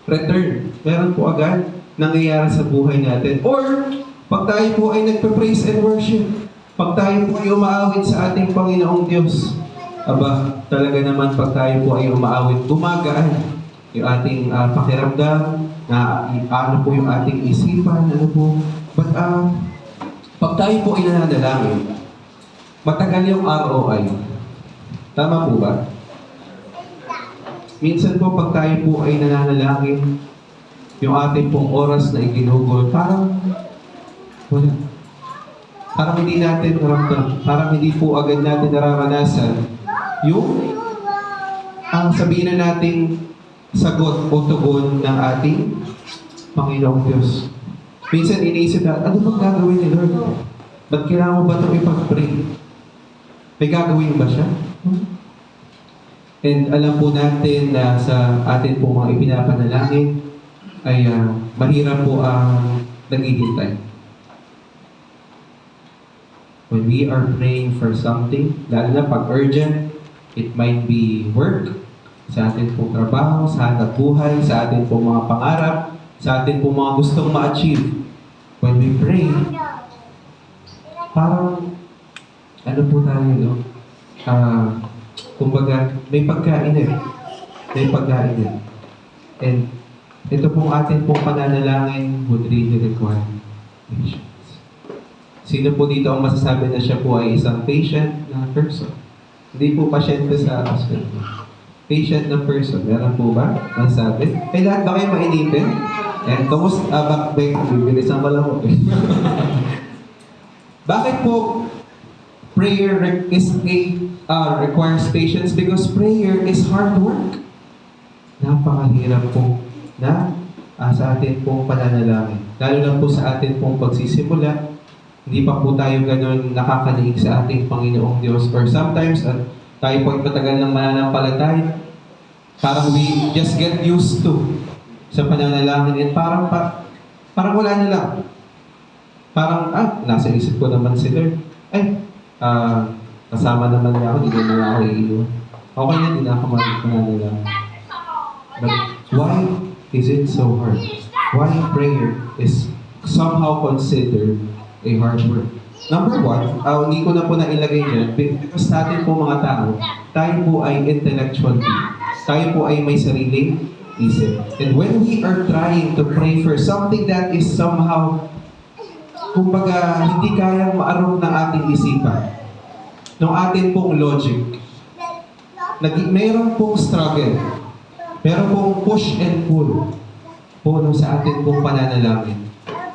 return. Meron po agad nangyayari sa buhay natin. Or, pag tayo po ay nagpa-praise and worship, pag tayo po ay umaawit sa ating Panginoong Diyos, aba, talaga naman pag tayo po ay umaawit, gumagaan yung ating pakiramdam, na ano po yung ating isipan, ano po. But, pag tayo po ay nananalangin, matagal yung ROI. Tama po ba? Minsan po pag tayo po ay nananalangin, yung ating pong oras na iginugol, parang wala. Parang hindi natin naramdaman, parang hindi po agad natin nararanasan yung sabihin na nating sagot o tugon ng ating Panginoong Diyos. Minsan iniisip na, ano bang gagawin ni Lord? Ba't kailangan mo ba itong ipag-pray? May gagawin ba siya? And alam po natin na sa atin po mga ipinapanalangin ay mahirap po ang naghihintay. When we are praying for something, lalo na pag urgent, it might be work, sa atin pong trabaho, sa hanap buhay, sa atin pong mga pangarap, sa atin pong mga gustong ma-achieve. When we pray, parang, ano po tayo, no? Kumbaga, may pagkain eh. May pagkain eh. And ito pong atin pong pananalangin would really require patience. Sino po dito ang masasabi na siya po ay isang patient na person? Hindi po pasyente sa hospital. Patient na person. Meron po ba? Masasabi? Eh, lahat ba kayo mainipin? And kumusta? Back, bibilisan ko lang po. Bakit po prayer requires patience? Because prayer is hard work. Napakahirap po na sa atin pong pananalangin. Lalo na po sa atin pong pagsisimula, hindi pa po tayo ganun nakakaniig sa ating Panginoong Diyos. Or sometimes, tayo po ay patagal ng mananampalataya. Parang we just get used to sa pananalangin. And parang wala na lang. Parang, nasa isip ko naman si Lord. Kasama naman niya ako, hindi na ako iiwan. Okay na, hindi na ako mananalangin. But why is it so hard? Why prayer is somehow considered a hard work? Number one, hindi ko na po nailagay dyan, because natin po mga tao, tayo po ay intellectual being. Tayo po ay may sariling isip. And when we are trying to pray for something that is somehow, kumbaga, hindi kayang maarong ng ating isipan, ng ating pong logic, mayroon pong struggle, mayroon pong push and pull po sa ating pong pananalangin.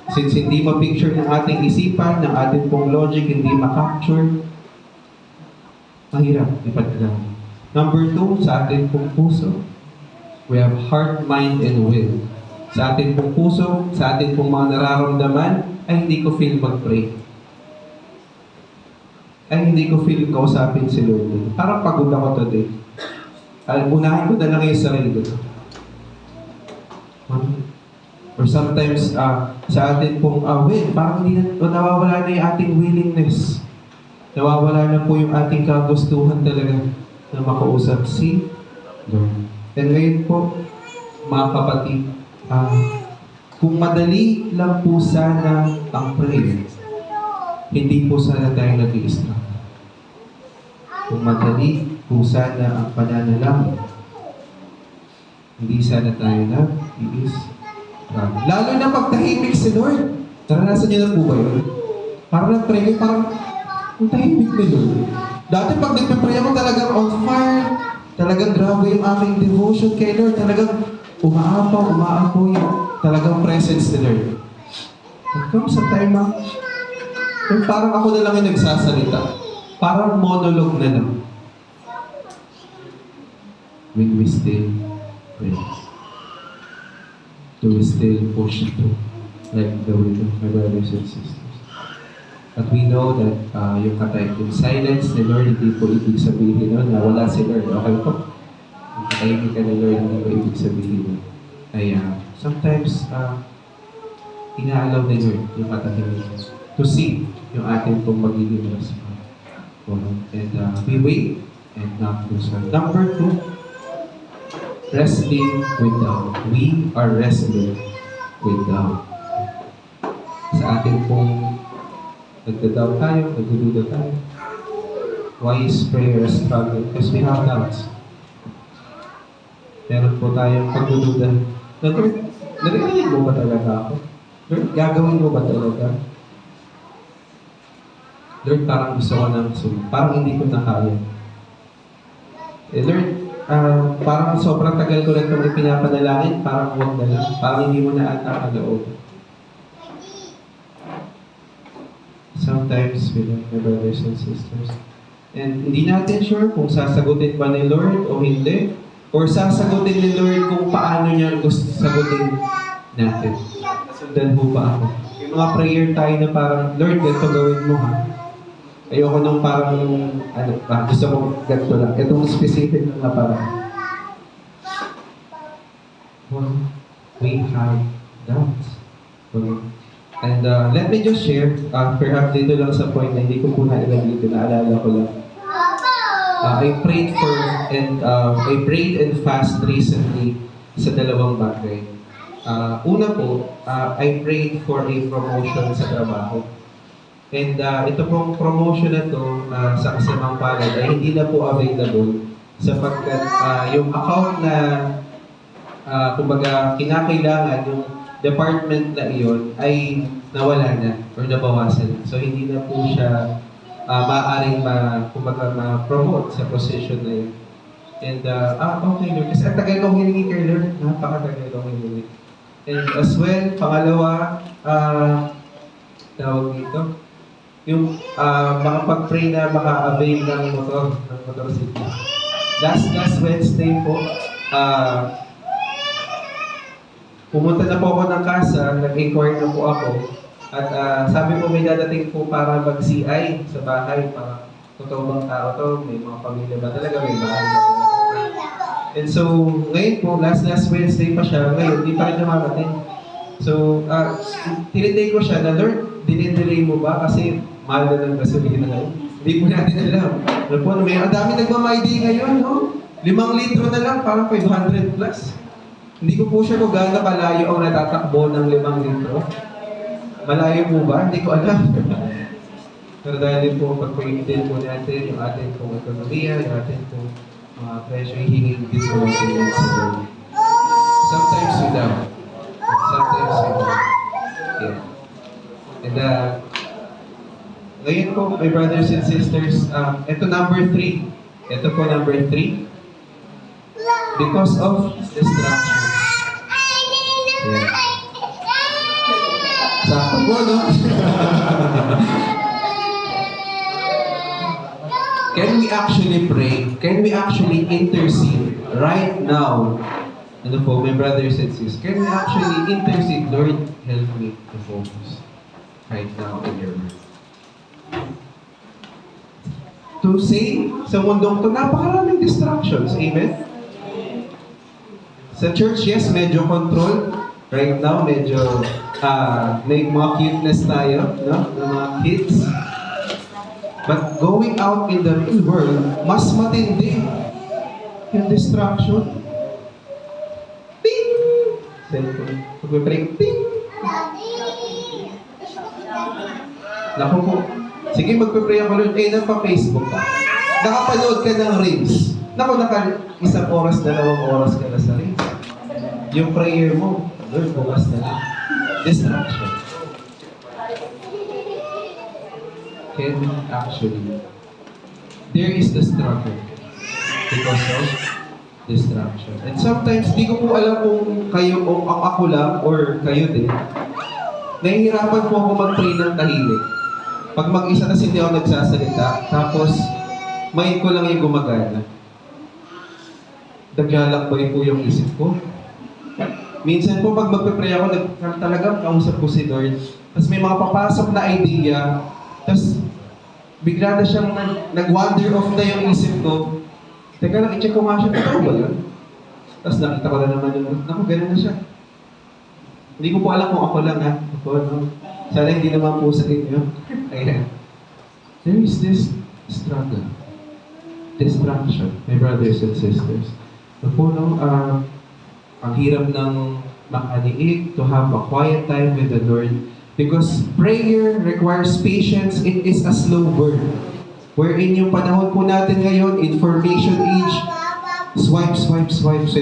Since hindi ma-picture ng ating isipan, ng ating pong logic, hindi ma-capture, mahirap ipadalangin. Number two, sa ating pong puso, we have heart, mind, and will. Sa ating pong puso, sa ating pong mga nararamdaman, ay hindi ko feel mag-pray. Ay hindi ko feel kausapin si Lord. Parang pagod ako today. Unahin ko na lang yung sarili ko. Or sometimes, sa atin pong will, parang hindi nawawala na yung ating willingness. Nawawala na po yung ating kagustuhan talaga na makausap si Lord. And ngayon po, mga kapatid, kung madali lang po sana ang prayer, hindi po sana tayo nag-i-struggle. Kung madali po sana ang pananalangin, hindi sana tayo nag-i-struggle. Lalo na pag tahimik si Lord. Naranasan niyo na po ba yun? Parang nag-pray, parang ang tahimik ni Lord. Dati pag nagpe-pray ako talagang on fire, talagang grabe yung aming devotion kay Lord, talagang umaapaw yung talagang presence ni Lord. At comes sa time Yung parang ako na lang yung nagsasalita. Parang monologue na lang. When we still pray. Do we still push through like the will of my brothers and sisters? At we know that yung yung silence ni Lord, hindi po ibig sabihin nun na wala si Lord. Okay po? Yung katahimikan ni Lord, hindi po ibig sabihin nun. Ay, sometimes, inaalaw ni Lord yung katahimikan to see yung ating pong magiging response. And we wait and not lose heart. Number 2, wrestling with doubt. We are wrestling with doubt. Sa ating pong nagda-doubt tayo, nagdududa tayo. Why is prayer a struggle? Because we have doubts. Meron po tayong pagdududa. Lord, narinig mo ba talaga ako? Lord, gagawin mo ba talaga? Lord, parang gusto ko ng sunod. Parang hindi ko na kaya. Lord, parang sobrang tagal ko na itong ipinapanalangin, parang huwag na lang. Parang hindi mo na ata kaloob. Sometimes we love my brothers and sisters. And hindi natin sure kung sasagutin ba ni Lord o hindi. Or sasagutin ni Lord kung paano niya gusto sagutin natin. Sundan mo ba ako? Yung mga prayer tayo na parang, Lord, ganito gawin mo ha. Ayoko nung parang, gusto ko ganito lang. Itong specific na parang. Well, we have doubts. And let me just share, perhaps dito lang sa point na hindi ko po nailagay dito, naalala ko lang. I prayed and fast recently sa dalawang bagay. Una po, I prayed for a promotion sa trabaho. And ito pong promotion na to sa kasamang palad ay hindi na po available sapagkat yung account na kumbaga kinakailangan yung department na iyon ay nawala na or nabawasan. So hindi na po siya maaaring ma-promote sa position na yun. And okay Lord, kasi ang tagal kong hiningi kay Lord, napakatagal kong hiningi. And as well, pangalawa, tawag dito, yung makapag-pray na maka-avail ng motorsiklo. Last Wednesday po, pumunta na po ako ng casa, nag-inquire na po ako, at sabi po may dadating po para mag-CI sa bahay, para totoo bang tao to, may mga pamilya ba talaga, may bahay ba talaga. And so, ngayon po, last Wednesday pa siya, ngayon, di pa rin namamating. So, tinitake ko siya na, Lord, dinidelay mo ba? Kasi mahal na ng gasolina ngayon. Hindi po natin alam. Ano po, ang dami nagmamay-day ngayon, no? 5 litro na lang, parang 500 plus. Hindi ko po siya kung gaano kalayo ang natatakbo ng 5 litro. Malayo po ba? Hindi ko alam. Pero dahil din po, pag-pray-din po natin yung ating pong ekonomiya, yung ating pong presyo, hihingin din po natin yan sa Lord. Sometimes without. Sometimes without. Yeah. And ngayon po, my brothers and sisters, ito number 3. Ito po number 3. Because of distraction. Yeah. Sakto po, no? Can we actually pray? Can we actually intercede right now? Ano po, my brothers and sisters, can we actually intercede? Lord, help me to focus right now in your word. To say, sa mundong to, napakaraming distractions. Amen? Sa church, yes, medyo control. Right now, medyo may mga cuteness tayo, no? Ng mga kids. But going out in the real world, mas matindi yung distraction. Ting! Cellphone. Pag-pray, ting! Naku po. Sige, mag-pray ako, Lord. nagpa-Facebook ka. Nakapanood ka ng reels. Naku, isang oras, 2 oras ka na sa reels. Yung prayer mo, Lord, bukas na lang. Distraction. Can we actually, there is the struggle because of distraction. And sometimes, di ko po alam kung kayo o ako lang or kayo din, nahihirapan po ako mag-pray ng tahimik. Pag mag-isa kasi hindi ako nagsasalita, tapos mind ko lang yung gumagana. Naglalakbay po yung isip ko. Minsan po pag magpe-pray ako, talagang kausap ko si Lord. Tapos may mga papasok na idea, tapos bigla na siyang nag-wander off na yung isip ko. Teka lang, i-check ko nga siya, totoo ba yun? Tapos nakita ko na naman yung, naku, gano'n na siya. Hindi ko po alam kung ako lang ha. Ako, no? Sana hindi naman po sa inyo. Ayan. There is this struggle. Distraction, my brothers and sisters. So po, no, ang hirap ng makaliig to have a quiet time with the Lord because prayer requires patience. It is a slow burn. Wherein yung panahon po natin ngayon, information age, swipe.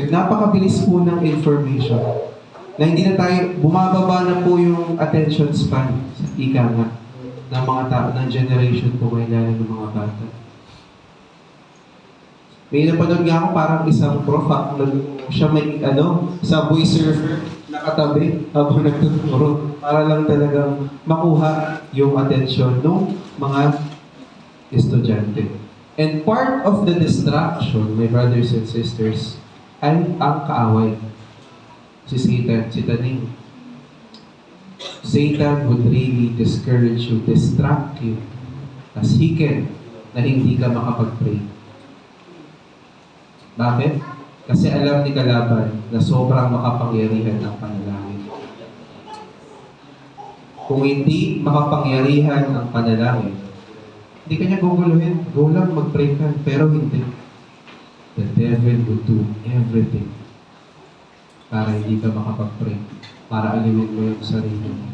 Napakabilis po ng information. Na hindi na tayo, bumababa na po yung attention span sa ika nga ng mga tao, ng generation po ngayon, lalo ng mga bata. May napanood nga ako parang isang prof, siya may subway surfer, nakatabi habang nagtuturo para lang talagang makuha yung attention ng mga estudyante. And part of the distraction, my brothers and sisters, ay ang kaaway. Si Satan, si Taning. Satan would really discourage you, distract you, as he can, na hindi ka makapag-pray. Bakit? Kasi alam ni kalaban na sobrang makapangyarihan ang panalangin. Kung hindi makapangyarihan ang panalangin, hindi ka niya guguluhin. Go lang, mag-pray ka. Pero hindi. The devil would do everything para hindi ka makapag-pray. Para aliwin mo yung sarili mo.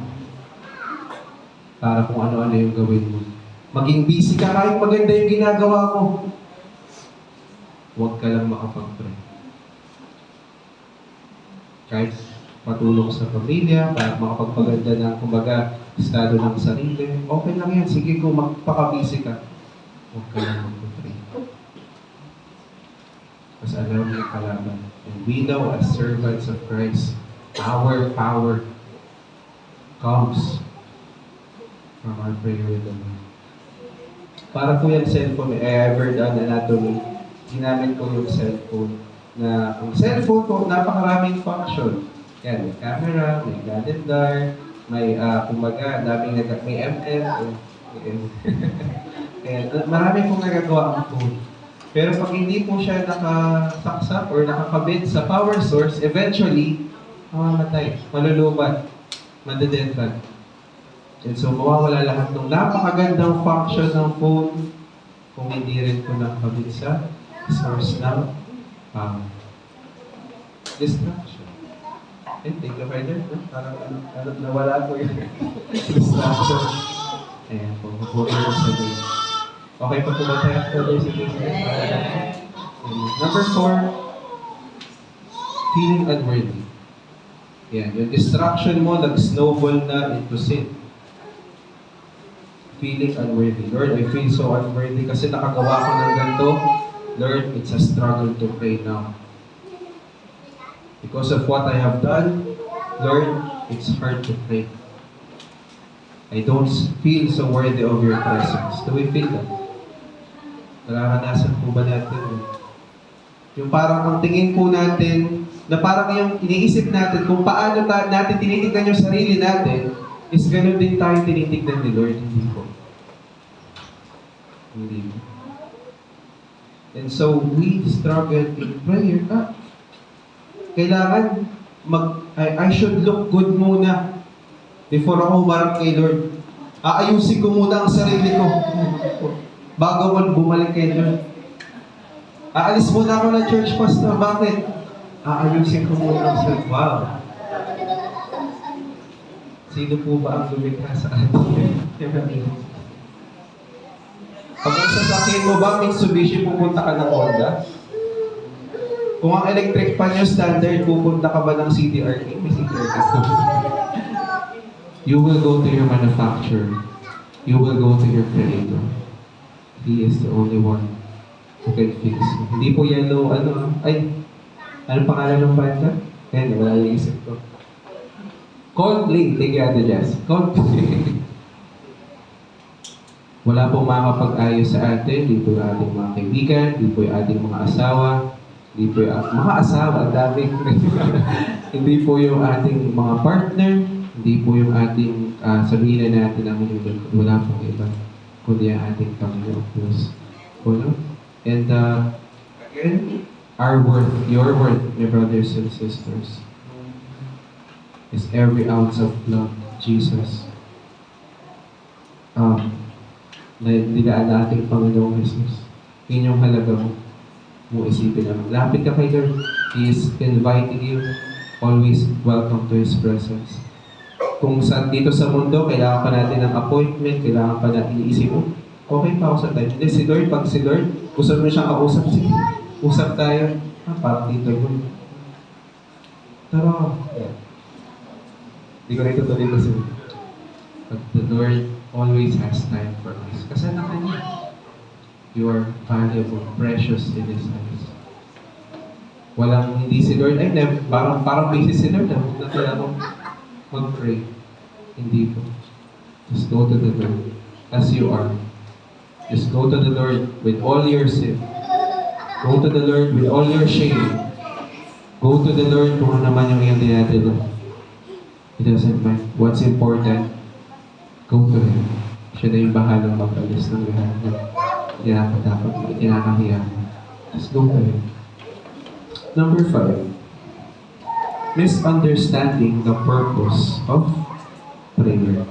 Para kung ano-ano yung gawin mo. Maging busy ka kahit maganda yung ginagawa mo. Huwag ka lang makapag-pray. Kahit patulong sa pamilya, para makapagpaganda ng, kumbaga, estado ng sarili. Okay lang yan. Sige, kung magpaka-busy ka, huwag ka lang mag-pray. Kasi alam mo yung kalaban. And we know as servants of Christ, our power comes from our prayer with the Lord. Para po yung cellphone, I ever done anatomy. Ginamit ko yung cellphone. Na ang cellphone po, napakaraming function. Yan, may camera, may calendar, may, kumbaga, may MM. Kaya marami pong nagagawa ang phone. Pero pag hindi po siya nakasaksak or nakakabit sa power source, eventually, mamamatay, malulubat, madedetran. And so, mawawala lahat ng napakagandang function ng phone kung hindi rin po nakakabit sa source ng distraction. Okay, take the fighter. Parang nawala po yung distraction. Ayan po, mabuhay po sa day. Okay pa po ba tayo? Number 4, feeling unworthy. Yan, yung distraction mo nag-snowball na into sin. Feeling unworthy. Lord, I feel so unworthy kasi nakagawa ko ng ganito. Lord, it's a struggle to pray now. Because of what I have done, Lord, it's hard to pray. I don't feel so worthy of your presence. Do we feel that? Nararanasan po ba natin? Yung parang ang tingin po natin, na parang yung iniisip natin kung paano natin tinitignan yung sarili natin, is ganun din tayo tinitignan ni Lord. Hindi po. Hindi po. And so, we struggle in prayer. Kailangan I should look good muna before ako humarap kay Lord. Aayusin ko muna ang sarili ko bago ako bumalik kay Lord. Aalis muna ako ng church, pastor. Bakit? Aayusin ko muna ang sarili. Wow. Sino po ba ang lumikha sa atin? Pag ang sasakyan mo ba, Mitsubishi, pupunta ka ng Honda? Kung ang electric pan yung standard, pupunta ka ba ng CDRT? May CDRT. You will go to your manufacturer. You will go to your creator. He is the only one who can fix you. Hindi po yellow, ano pangalan ng banda? Yan, wala yung isip ko. Coldplay, take you out the jazz. Coldplay. Wala pong makakapag-ayos sa atin, di po yung ating mga kaibigan, di po yung ating mga asawa, di po yung mga asawa, dami. Hindi po yung ating mga partner, hindi po yung ating sabihin na natin ang wala pong iba, kundi ang ating Panginoon Diyos. No? And again, our worth, your worth, my brothers and sisters, is every ounce of blood, Jesus. Na dinaan na ating Panginoong Jesus. Yun yung halaga mo isipin naman. Lapit ka kay Lord. He is inviting you. Always welcome to His presence. Kung dito sa mundo, kailangan pa natin ng appointment, kailangan pa natin iisip mo, okay pa ako sa time. Hindi, si Lord, pag si Lord, gusto mo siyang kausap, sige, usap tayo. Parang dito mo. Pero, hindi ko na itutuloy kasi. But the Lord always has time for us. Kasi na kanya. You are valuable, precious in His eyes. Walang hindi si Lord, ay, parang busy si Lord, na talagang mag-pray. Hindi po. Just go to the Lord as you are. Just go to the Lord with all your sin. Go to the Lord with all your shame. Go to the Lord kung ano naman yung iyong dinadala. He doesn't mind. What's important, go to Him. Siya na yung bahalang mag-alis ng lahat na kinakahiya. Just go to Him. Number 5. Misunderstanding the purpose of prayer.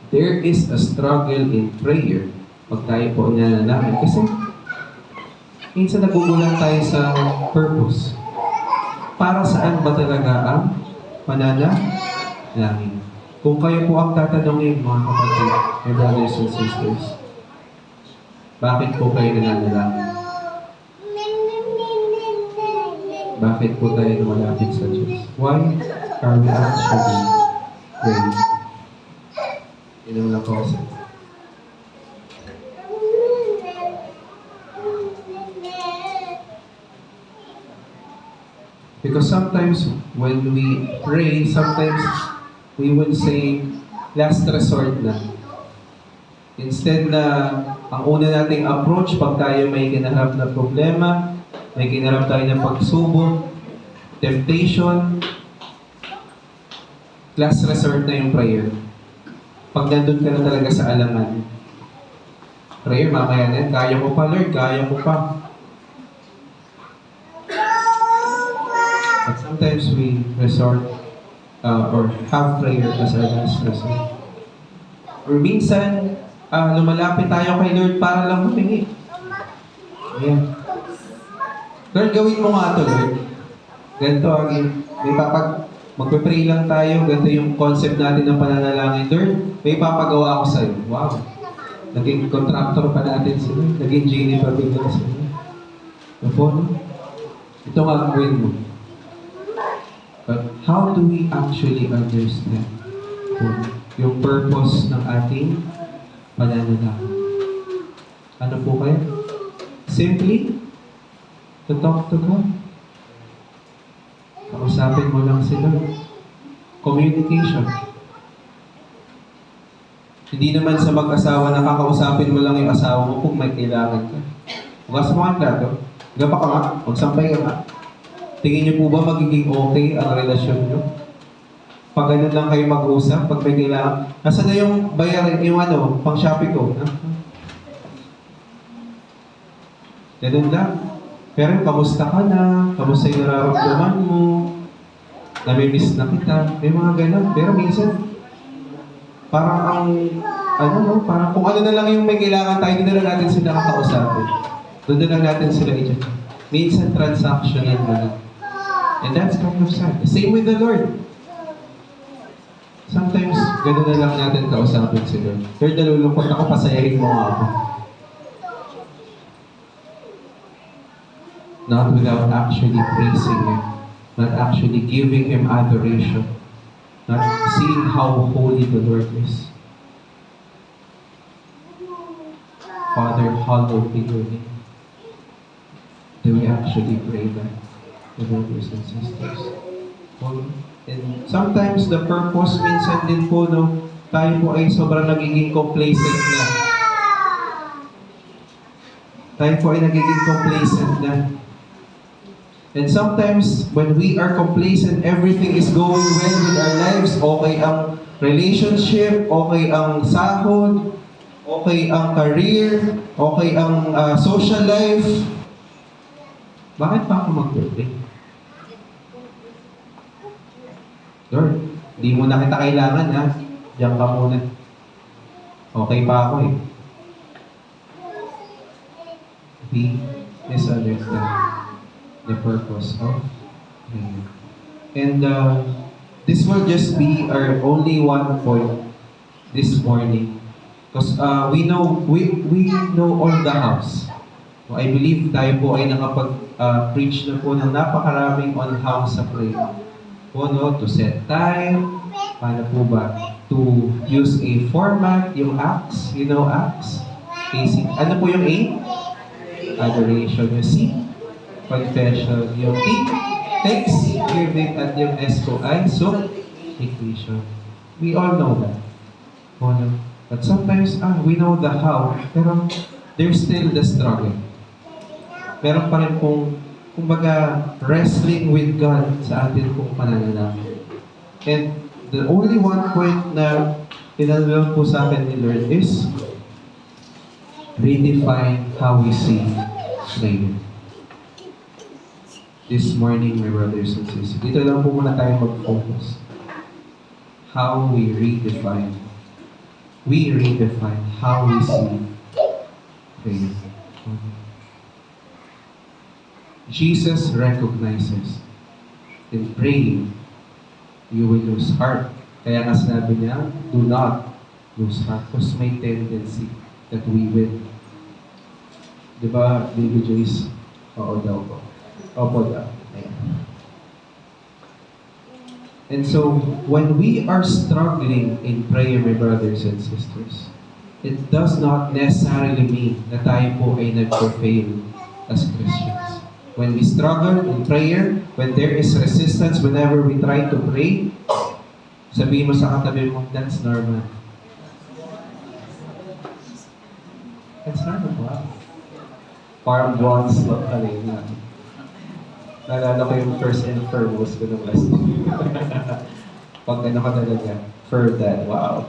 There is a struggle in prayer pag tayo po nananalangin. Kasi minsan nagugulan tayo sa purpose. Para saan ba talaga ang pananalangin? Kung kayo po ang tatanungin, mga kapatid, my brothers and sisters, bakit po kayo nananalangin? Bakit po tayo lumalapit sa Diyos? Why are we actually praying? Yun lang po kasi. Because sometimes when we pray, sometimes we would say, last resort na. Instead na ang una nating approach pag tayo may kinaharap na problema, may kinarap tayo ng pagsubok, temptation, last resort na yung prayer. Pag nandun ka na talaga sa alangan, prayer, mamaya na yan, kaya mo pa Lord, kaya mo pa. But sometimes we resort or have prayer as our last resort. Or minsan, lumalapit tayo kay Lord para lang humingi. Yeah. Lord, gawin mo nga ito, Lord. Ganito magpe-pray lang tayo, ganito yung concept natin ng pananalangin. Lord, may papagawa ako sa'yo. Wow. Naging contractor pa natin sila. Naging genie pa bigla sila. No? Ito nga ang gawin mo. But how do we actually understand yung purpose ng ating pananalangin? Ano po kaya? Simply, to talk to God. Kausapin mo lang sila. Communication. Hindi naman sa mag-asawa na kakausapin mo lang yung asawa mo kung may kailangan ka. Hugas mo ang plato. Gapa ka nga. Magsampay ka nga. Tingin niyo po ba magiging okay ang relasyon niyo? Pag ganun lang kayo mag-usap, pag may kailangan. Nasaan na yung bayarin, yung pang shopping ko? Ganun lang. Pero kamusta ka na? Kamusta yung nararamdaman mo? Namimiss na kita? May mga ganun. Pero minsan, parang parang kung ano na lang yung may kailangan tayo, doon na lang natin sila kakausapin. Doon na lang natin sila i-check. Minsan, transactional na lang. And that's kind of sad. Same with the Lord. Sometimes, gano'n na lang natin kausapin si Lord. Lord, nalulungkot ako, pasayahin mo nga ako. Not without actually praising Him. Not actually giving Him adoration. Not seeing how holy the Lord is. Father, hallowed be your name. Do we actually pray that, the brothers and sisters? And sometimes the purpose minsan din po, tayo po ay sobrang nagiging complacent na. tayo po ay nagiging complacent na. And sometimes, when we are complacent, everything is going well with our lives. Okay ang relationship, okay ang sahod, okay ang career, okay ang social life. Bakit pa ako mag-birthday? Lord, di mo na kita kailangan ha. Diyan ka muna. Okay pa ako eh. We misunderstand the purpose of prayer. And this will just be our only one point this morning. Because we know all the house. So I believe tayo po ay nakapag-preach na po ng napakaraming on how sa prayer. To set time, paano po ba? To use a format, yung acts, you know acts? Basic. Ano po yung A? Adoration. Yung C? Confession. Yung T? Thanksgiving. At yung S po ay supplication. We all know that. But sometimes, we know the how, pero there's still the struggle. Meron pa rin pong, kumbaga, wrestling with God sa atin pong pananalangin. And the only one point na pinanalangin po sa akin ni Lord is redefine how we see prayer. This morning, my brothers and sisters, dito lang po muna tayo mag-focus. How we redefine how we see prayer. Jesus recognizes in praying, you will lose heart. Kaya nga sinabi niya, do not lose heart. Because may tendency that we will. Diba, David Joyce? Oo daw po. Opo daw. Ayan. And so, when we are struggling in prayer, my brothers and sisters, it does not necessarily mean na tayo po ay nagpo-fail as Christians. When we struggle in prayer, when there is resistance, whenever we try to pray, sabihin mo sa katabi mo, that's normal. That's normal, wow. Parang bronze lang kanina. Naalala ko yung first and foremost ko ng last week. Pag ano ka talaga, for that, wow.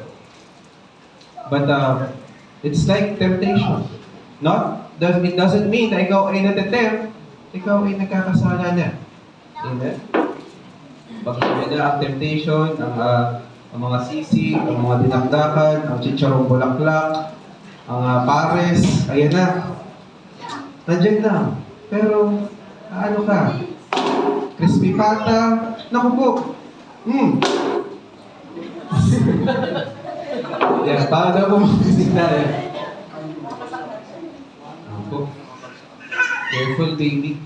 But it's like temptation. It doesn't mean na ikaw ay natitempt, ikaw ay nagkakasala na. Amen? Pag na ang temptation, ang mga sisig, ang mga dinakdakan, ang chicharong bulaklak, ang pares, ayan na. Nandiyan na. Pero, ano ka? Crispy pata, naku po. Yan, para daw po mag-isip na rin. Naku po. Careful, baby.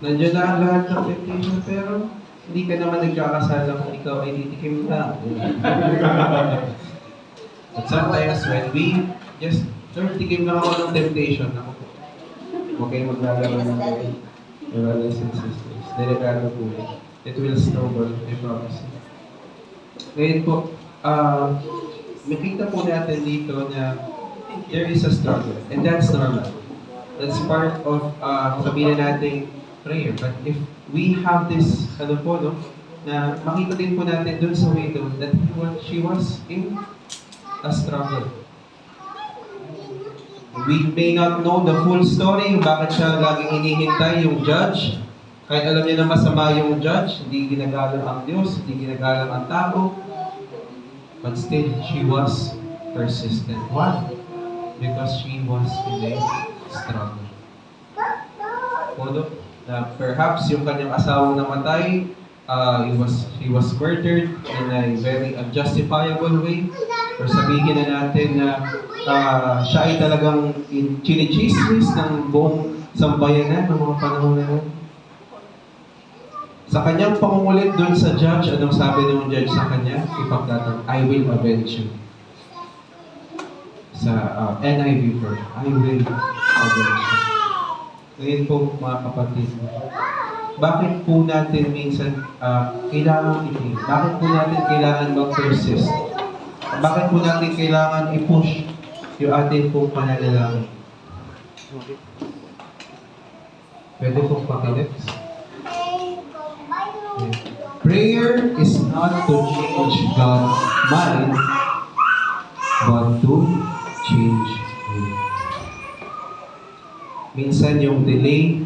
Nandiyan na ang lahat ng temptation, pero hindi ka naman nagkakasala kung ikaw ay titikim lang. But sometimes when we just, tikim lang ako ng temptation, ako po. Huwag kayong maglalaro ng your brothers and sisters. Delikado po yun. It will snowball, I promise you. Ngayon po, makita po natin dito na there is a struggle, and that's normal. That's part of, sabihin natin, prayer. But if we have this, na makita din po natin dun sa widow that she was in a struggle. We may not know the full story, bakit siya laging hinihintay yung judge. Kahit alam niya na masama yung judge, hindi ginagalang ang Diyos, hindi ginagalang ang tao. But still, she was persistent. Why? Because she was in a struggle. Perhaps yung kanyang asawang namatay, he was murdered in a very unjustifiable way. Or sabihin na natin na siya ay talagang chinichismis ng buong sambayanan ng mga panahon na yun. Sa kanyang pangungulit doon sa judge, anong sabi ng judge sa kanya? Ipagtatag, I will avenge you. Sa NIV version, I will avenge you. Ngayon po mga kapatid, bakit po natin minsan kailangan i-pray? Bakit po natin kailangan mag-persist? Bakit po natin kailangan i-push yung ating pong pananalangin? Pwede pong pakinext. Prayer is not to change God's mind, but to change you. Minsan yung delay,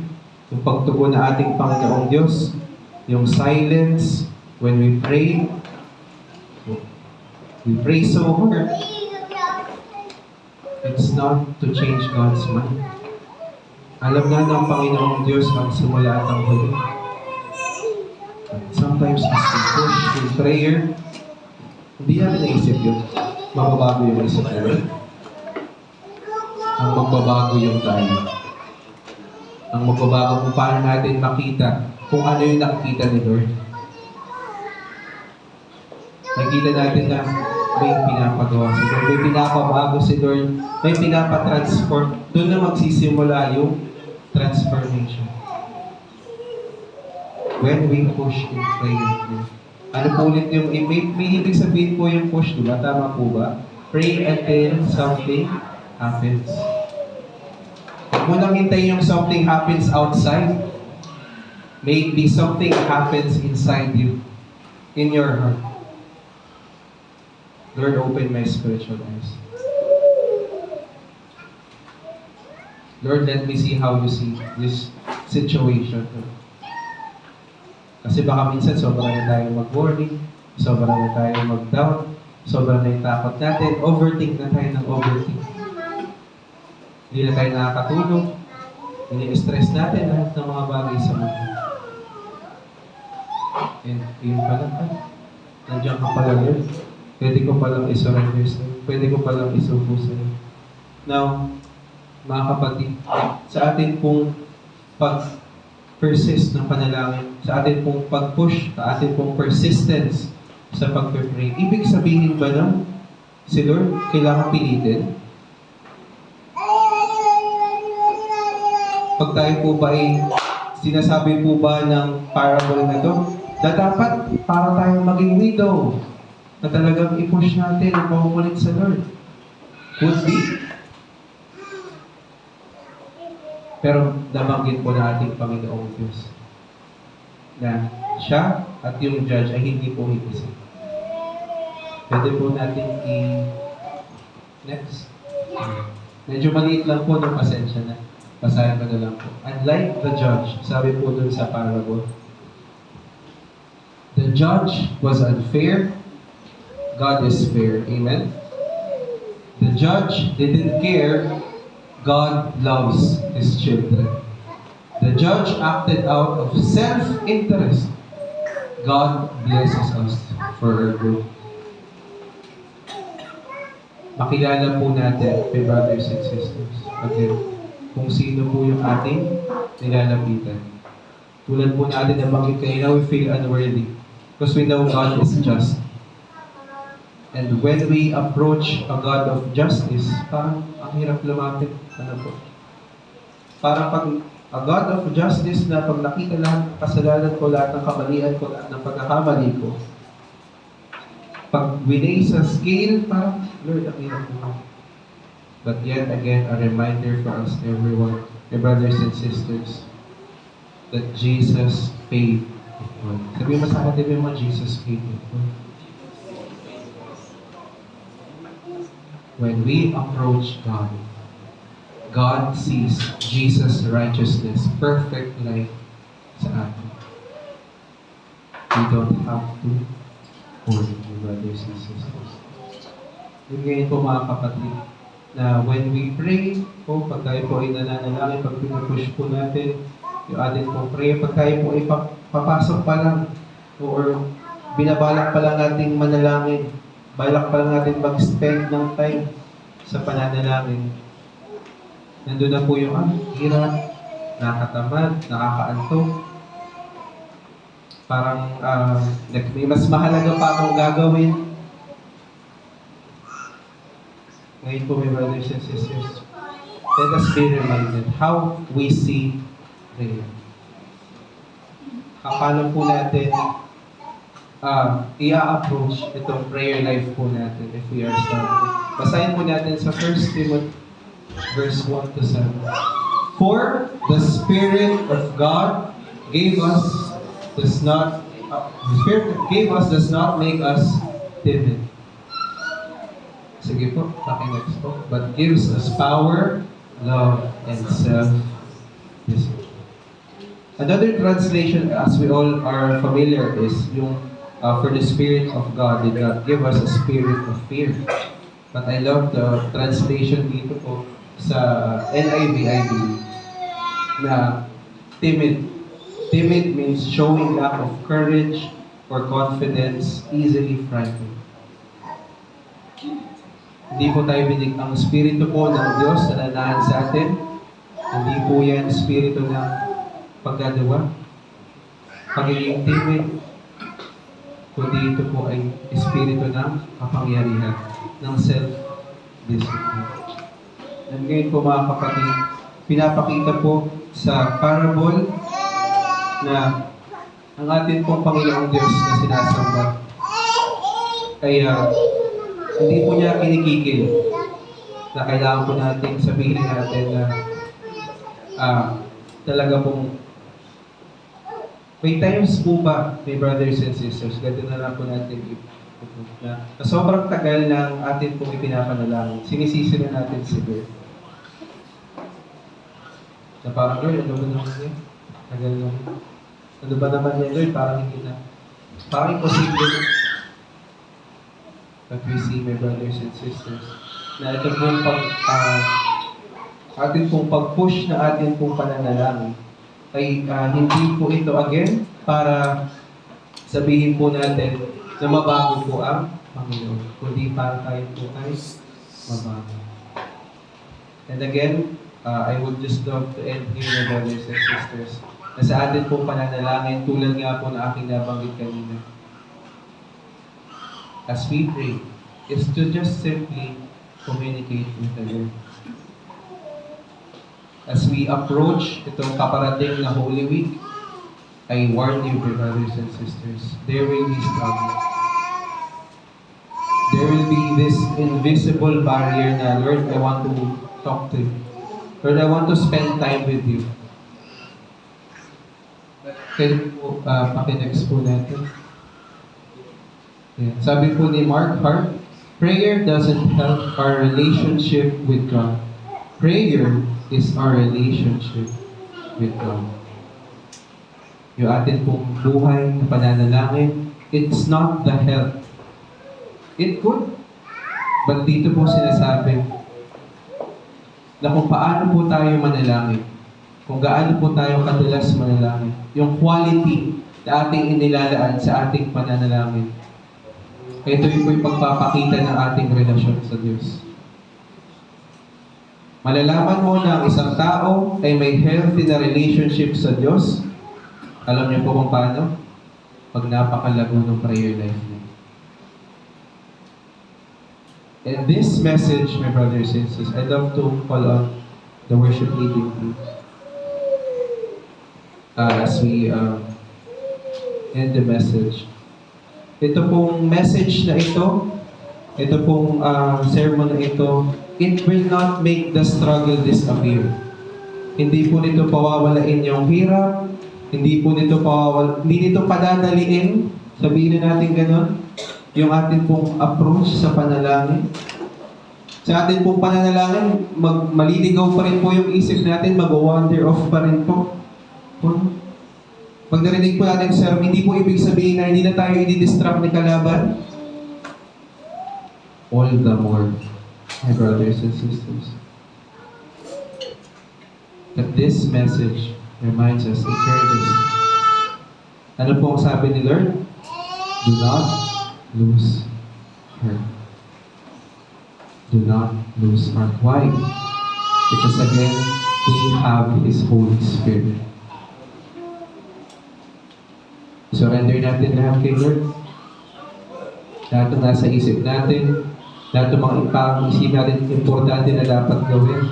yung pagtugon na ating Panginoong Diyos, yung silence when we pray so hard. It's not to change God's mind. Alam na ng Panginoong Diyos ang simula at ang huli. Sometimes as we push in prayer, hindi natin naisip yun. Mababago yung isip natin. Ang magbabago yung tayo. Ang magbabago kung paano natin makita kung ano yung nakikita ni Lord. Nakikita natin na may pinapagawa si Lord, may pinapabago si Lord, may pinapatransform. Doon na magsisimula yung transformation. When we push in prayer. Ano po ulit yung, may ibig sabihin po yung push, diba? Tama po ba? Pray until something happens. Huwag mo nang hintayin yung something happens outside. Maybe something happens inside you, in your heart. Lord, open my spiritual eyes. Lord, let me see how you see this situation. Kasi baka minsan sobrang na tayo mag-worry, sobrang na tayo mag-doubt, sobrang na yung takot natin, overthink na tayo ng overthink. Hindi na tayo nakakatulog, ini-stress natin lahat ng mga bagay sa mundo. And yun pala, nandiyan ka pala yun. Pwede ko palang isurrender sa'yo. Pwede ko palang isubo sa'yo. Now, mga kapatid, sa atin pong pag-persist ng panalangin, sa atin pong pag-push, sa atin pong persistence sa pag-pray, ibig sabihin ba na si Lord kailangan pilitin? Pag tayo po ba ay sinasabi po ba ng parable na to, na dapat para tayong maging widow, na talagang i-push natin ang mamukulit sa Lord. Could be. Pero nabanggit po na ating Panginoong Diyos na siya at yung judge ay hindi po iisip. Pwede po natin next. Medyo maliit lang po ng pasensya na. Basahin ko na lang po. Unlike the judge, sabi po dun sa parable, the judge was unfair, God is fair. Amen? The judge didn't care, God loves His children. The judge acted out of self-interest. God blesses us for our good. Makilala po natin, my brothers and sisters, again, kung sino po yung ating nilalapitan. Tulad po natin na bakit kanina we feel unworthy because we know God is just. And when we approach a God of justice, parang ang hirap lumapit. Ano po? Parang pag a God of justice na pag nakita lahat ng kasalanan ko, lahat ng kamalian ko, lahat ng pagkakamali ko, pag winay sa scale, parang, Lord, ang hirap mo. But yet again, a reminder for us everyone, my brothers and sisters, that Jesus paid it all. Sabi mo sa atin mo, Jesus paid it all. When we approach God, God sees Jesus' righteousness, perfect life sa atin. We don't have to worry, brothers and sisters. Yun ngayon po mga kapatid, na when we pray po, pag tayo po ay nananalangin, pag pinupush po natin yung atin pong prayer, pag tayo po ay papasok pa lang, or binabalak pa lang nating manalangin, balak pa lang natin mag-spend ng time sa pananalangin. Nandun na po yung hirap, nakakatamad, nakakaantok. Parang may mas mahalaga pa akong gagawin. Ngayon po, my brothers and sisters, let us be reminded how we see prayer. Paano po natin i-approach itong prayer life po natin if we are starting. Basahin po natin sa 1 Timothy verse 1 to 7. For the Spirit of God gave us does not the Spirit that gave us does not make us timid. Sige po, next po. But gives us power, love, and self-discipline. Another translation, as we all are familiar, is yung for the Spirit of God did not give us a spirit of fear. But I love the translation dito po sa NIV, I believe, na timid. Timid means showing lack of courage or confidence, easily frightened. Hindi po tayo ang Espiritu po ng Diyos na nanahan sa atin. Hindi po yan Espiritu ng pagdadawa, pagiging timid, kundi ito po ay Espiritu ng kapangyarihan, ng self-discipline. And ngayon po mga kapatid, pinapakita po sa parable na ang atin pong Panginoong Diyos na sinasamba ay hindi po niya kinikigil na kailangan po natin sabihin natin na talaga pong may times po ba, may brothers and sisters, ganito na lang po natin na sobrang tagal ng atin pong ipinapanalangin, sinisisi na natin si Lord. Na parang, Lord, ano ba naman yan? Tagal naman. Ano ba naman yan, Lord? Parang hindi na. Parang imposible. But we see, my brothers and sisters, na ito pong atin pong pag-push na atin pong pananalangin ay hindi po ito again para sabihin po natin na mabago po ang Panginoon, kundi para tayo po ay mabago. And again, I would just love to end here, my brothers and sisters, na sa atin pong pananalangin, tulad nga po na aking nabanggit kanina, as we pray, is to just simply communicate with the Lord. As we approach itong kaparating na Holy Week, I warn you, brothers and sisters, there will be struggle. There will be this invisible barrier na, Lord, I want to talk to you. Lord, I want to spend time with you. Kaya po, pakinext po natin. Yeah. Sabi po ni Mark Hart, prayer doesn't help our relationship with God. Prayer is our relationship with God. Yung atin pong buhay na pananalangin, it's not the help. It could. But dito po sinasabi na kung paano po tayo manalangin, kung gaano po tayo kadalas manalangin, yung quality na ating inilalaan sa ating pananalangin, ito yung pagpapakita ng ating relasyon sa Diyos. Malalaman mo na ang isang tao ay may healthy na relationship sa Diyos. Alam niyo po kung paano? Pag napakalago ng prayer life niya. And this message, my brothers and sisters, I'd love to call on the worship leading team as we end the message. Ito pong message na ito pong sermon na ito, it will not make the struggle disappear. Hindi po nito pawawalain yung hirap, hindi nito padadaliin, sabihin na natin gano'n, yung atin pong approach sa panalangin. Sa atin pong pananalangin, maliligaw pa rin po yung isip natin, mag-wander off pa rin po. Pag narinig po natin, sir, hindi po ibig sabihin na hindi na tayo i-distract ni kalaban. All the more, my brothers and sisters, that this message reminds us, encourages us. Ano po ang sabi ni Lord? Do not lose heart. Do not lose heart. Why? Because again, we have His Holy Spirit. Surrender natin lahat kay Lord. Lahat ng nasa isip natin, lahat ng mga ipang-isip natin, importante na dapat gawin.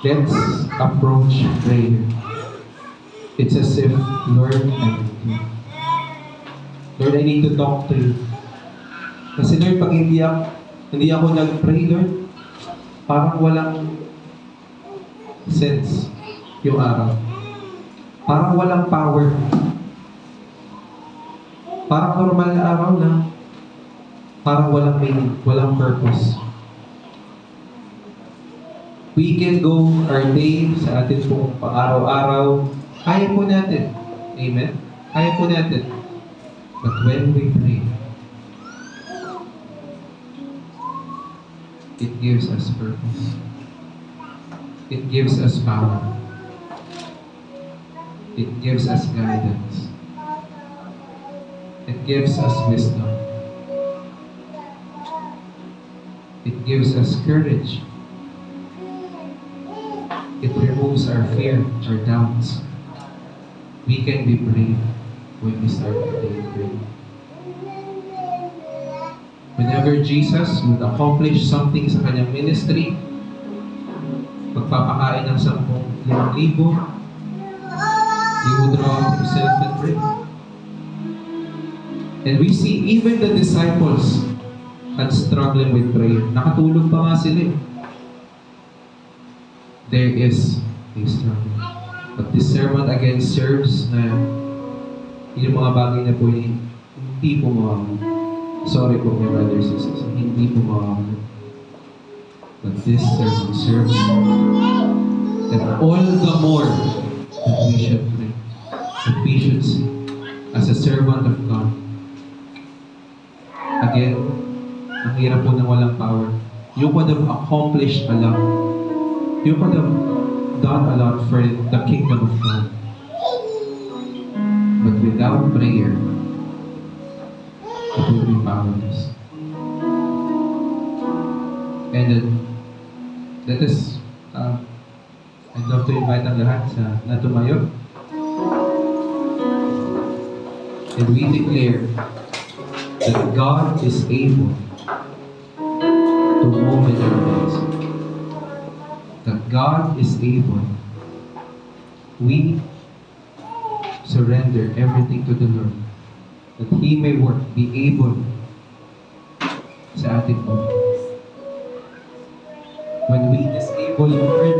Let's approach prayer. It's as if, Lord, I need to talk to you. Kasi Lord, pag hindi ako nag-pray, Lord, parang walang since yung araw. Parang walang power. Parang normal na araw lang. Parang walang meaning, walang purpose. We can go our day sa atin pong araw-araw. Kaya po natin. Amen? Kaya po natin. But when we pray, it gives us purpose. It gives us power. It gives us guidance. It gives us wisdom. It gives us courage. It removes our fear, our doubts. We can be brave when we start our day praying. Whenever Jesus would accomplish something sa kanyang ministry, pagpapakain ng 10,000, he would draw himself and pray. And we see even the disciples had struggling with prayer. Nakatulog pa nga sila. There is a struggle. But this sermon again serves na yung mga bagay na po hindi po mawawala. Sorry po, my brothers and sisters, hindi po mawawala. But this sermon serves that all the more that we should pray, that we should see as a servant of God. Again, ang hirap po ng walang power. You could have accomplished a lot. You could have done a lot for the kingdom of God. But without prayer, it will be powerless. And then, let us, I'd love to invite ang lahat na tumayo. And we declare that God is able to move in our midst. That God is able. We surrender everything to the Lord. That He may work, be able sa ating mundo. When we disable your word,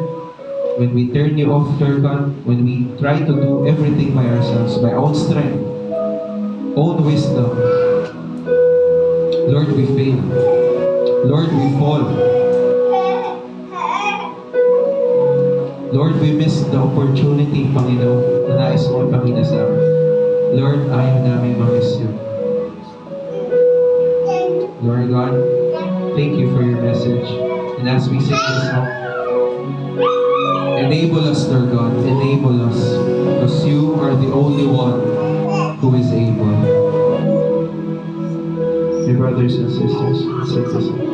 when we turn you off, God, when we try to do everything by ourselves, by own strength, own wisdom, Lord, we fail. Lord, we fall. Lord, we miss the opportunity, Panginoon, na nais mo ipakita sa amin. Lord, ayaw namin ma-miss you. Lord God, thank you for your message. And as we sing this song, enable us, Lord God, enable us. Because you are the only one who is able. My brothers and sisters, let's sing this song.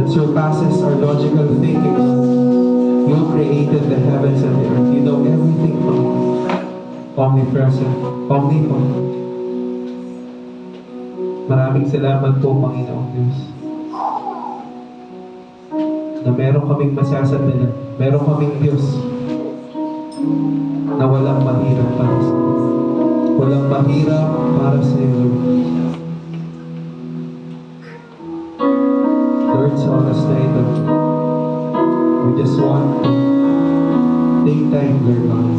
that surpasses our logical thinking. You created the heavens and the earth. You know everything, Panginoon. Omnipresent, omnipotent. Maraming salamat po, Panginoong Diyos, na meron kaming masasandalan, meron kaming Diyos na walang mahirap para sa iyo. Walang mahirap para sa iyo, Lord. Lord, sa oras na ito, we just want to take time, Lord God,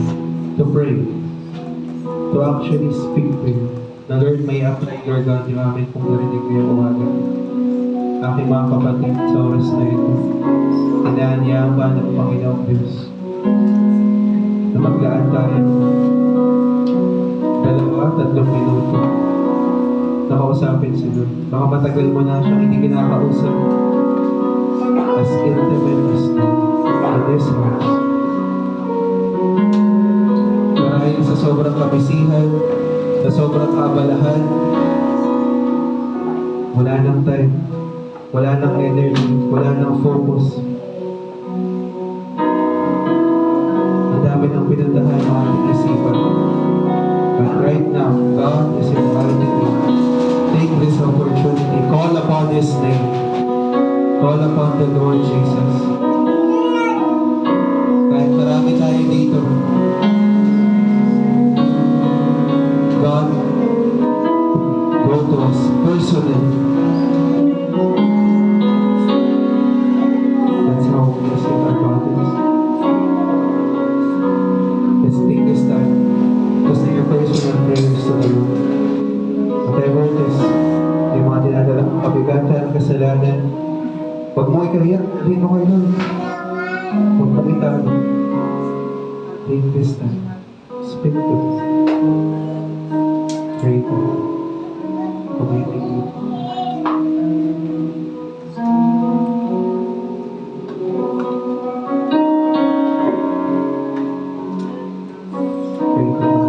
to pray, to actually speak to you. Na Lord, may apply, Lord God, yung amin kung narinig ko yung umaga. Aking mga kapatid sa oras na ito, inaanyahan ba ng Panginoong Diyos na maglaan tayo 2-3 minuto na kausapin si Lord. Baka matagal mo na siyang hindi kinakausap, as intimate as in this house. Marahil sa sobrang kabisihan, sa sobrang kaabalahan, wala nang time, wala nang energy, wala nang focus. Ang dami ng pinuntahan ng ating isipan. But right now, God is inviting you. Take this opportunity. Call upon His name. Call upon the Lord Jesus. Kahit marami tayo dito, God, go to us personally. That's how we visit our bodies. Let's take this time to say your personal prayers to the Lord. Whatever it is, yung mga dinadala kong kabigatan, kasalanan, huwag mo ikahiyak, dito kayo nun. Huwag kang itago. Take this time. Speak to us. Pray to us. Committing you. Pray to us.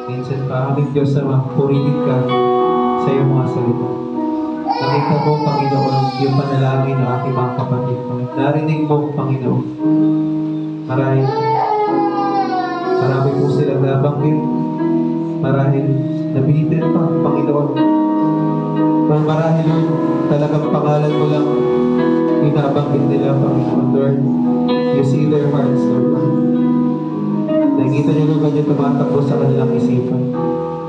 Minsan pa aming Diyos na purihin ka sa iyong mga salita. Nakita mo, Panginoon, yung panalangin ng aking mga kapatid. Narinig mo, Panginoon. Marahil marami po silang nabanggit. Marahil nabitin pa, Panginoon. Marahil, Lord, talagang pangalan mo lang inabanggit nila, Panginoon. Lord, you see their hearts, Lord. Nakikita niyo, Lord, yung tumatakbo sa kanilang isipan.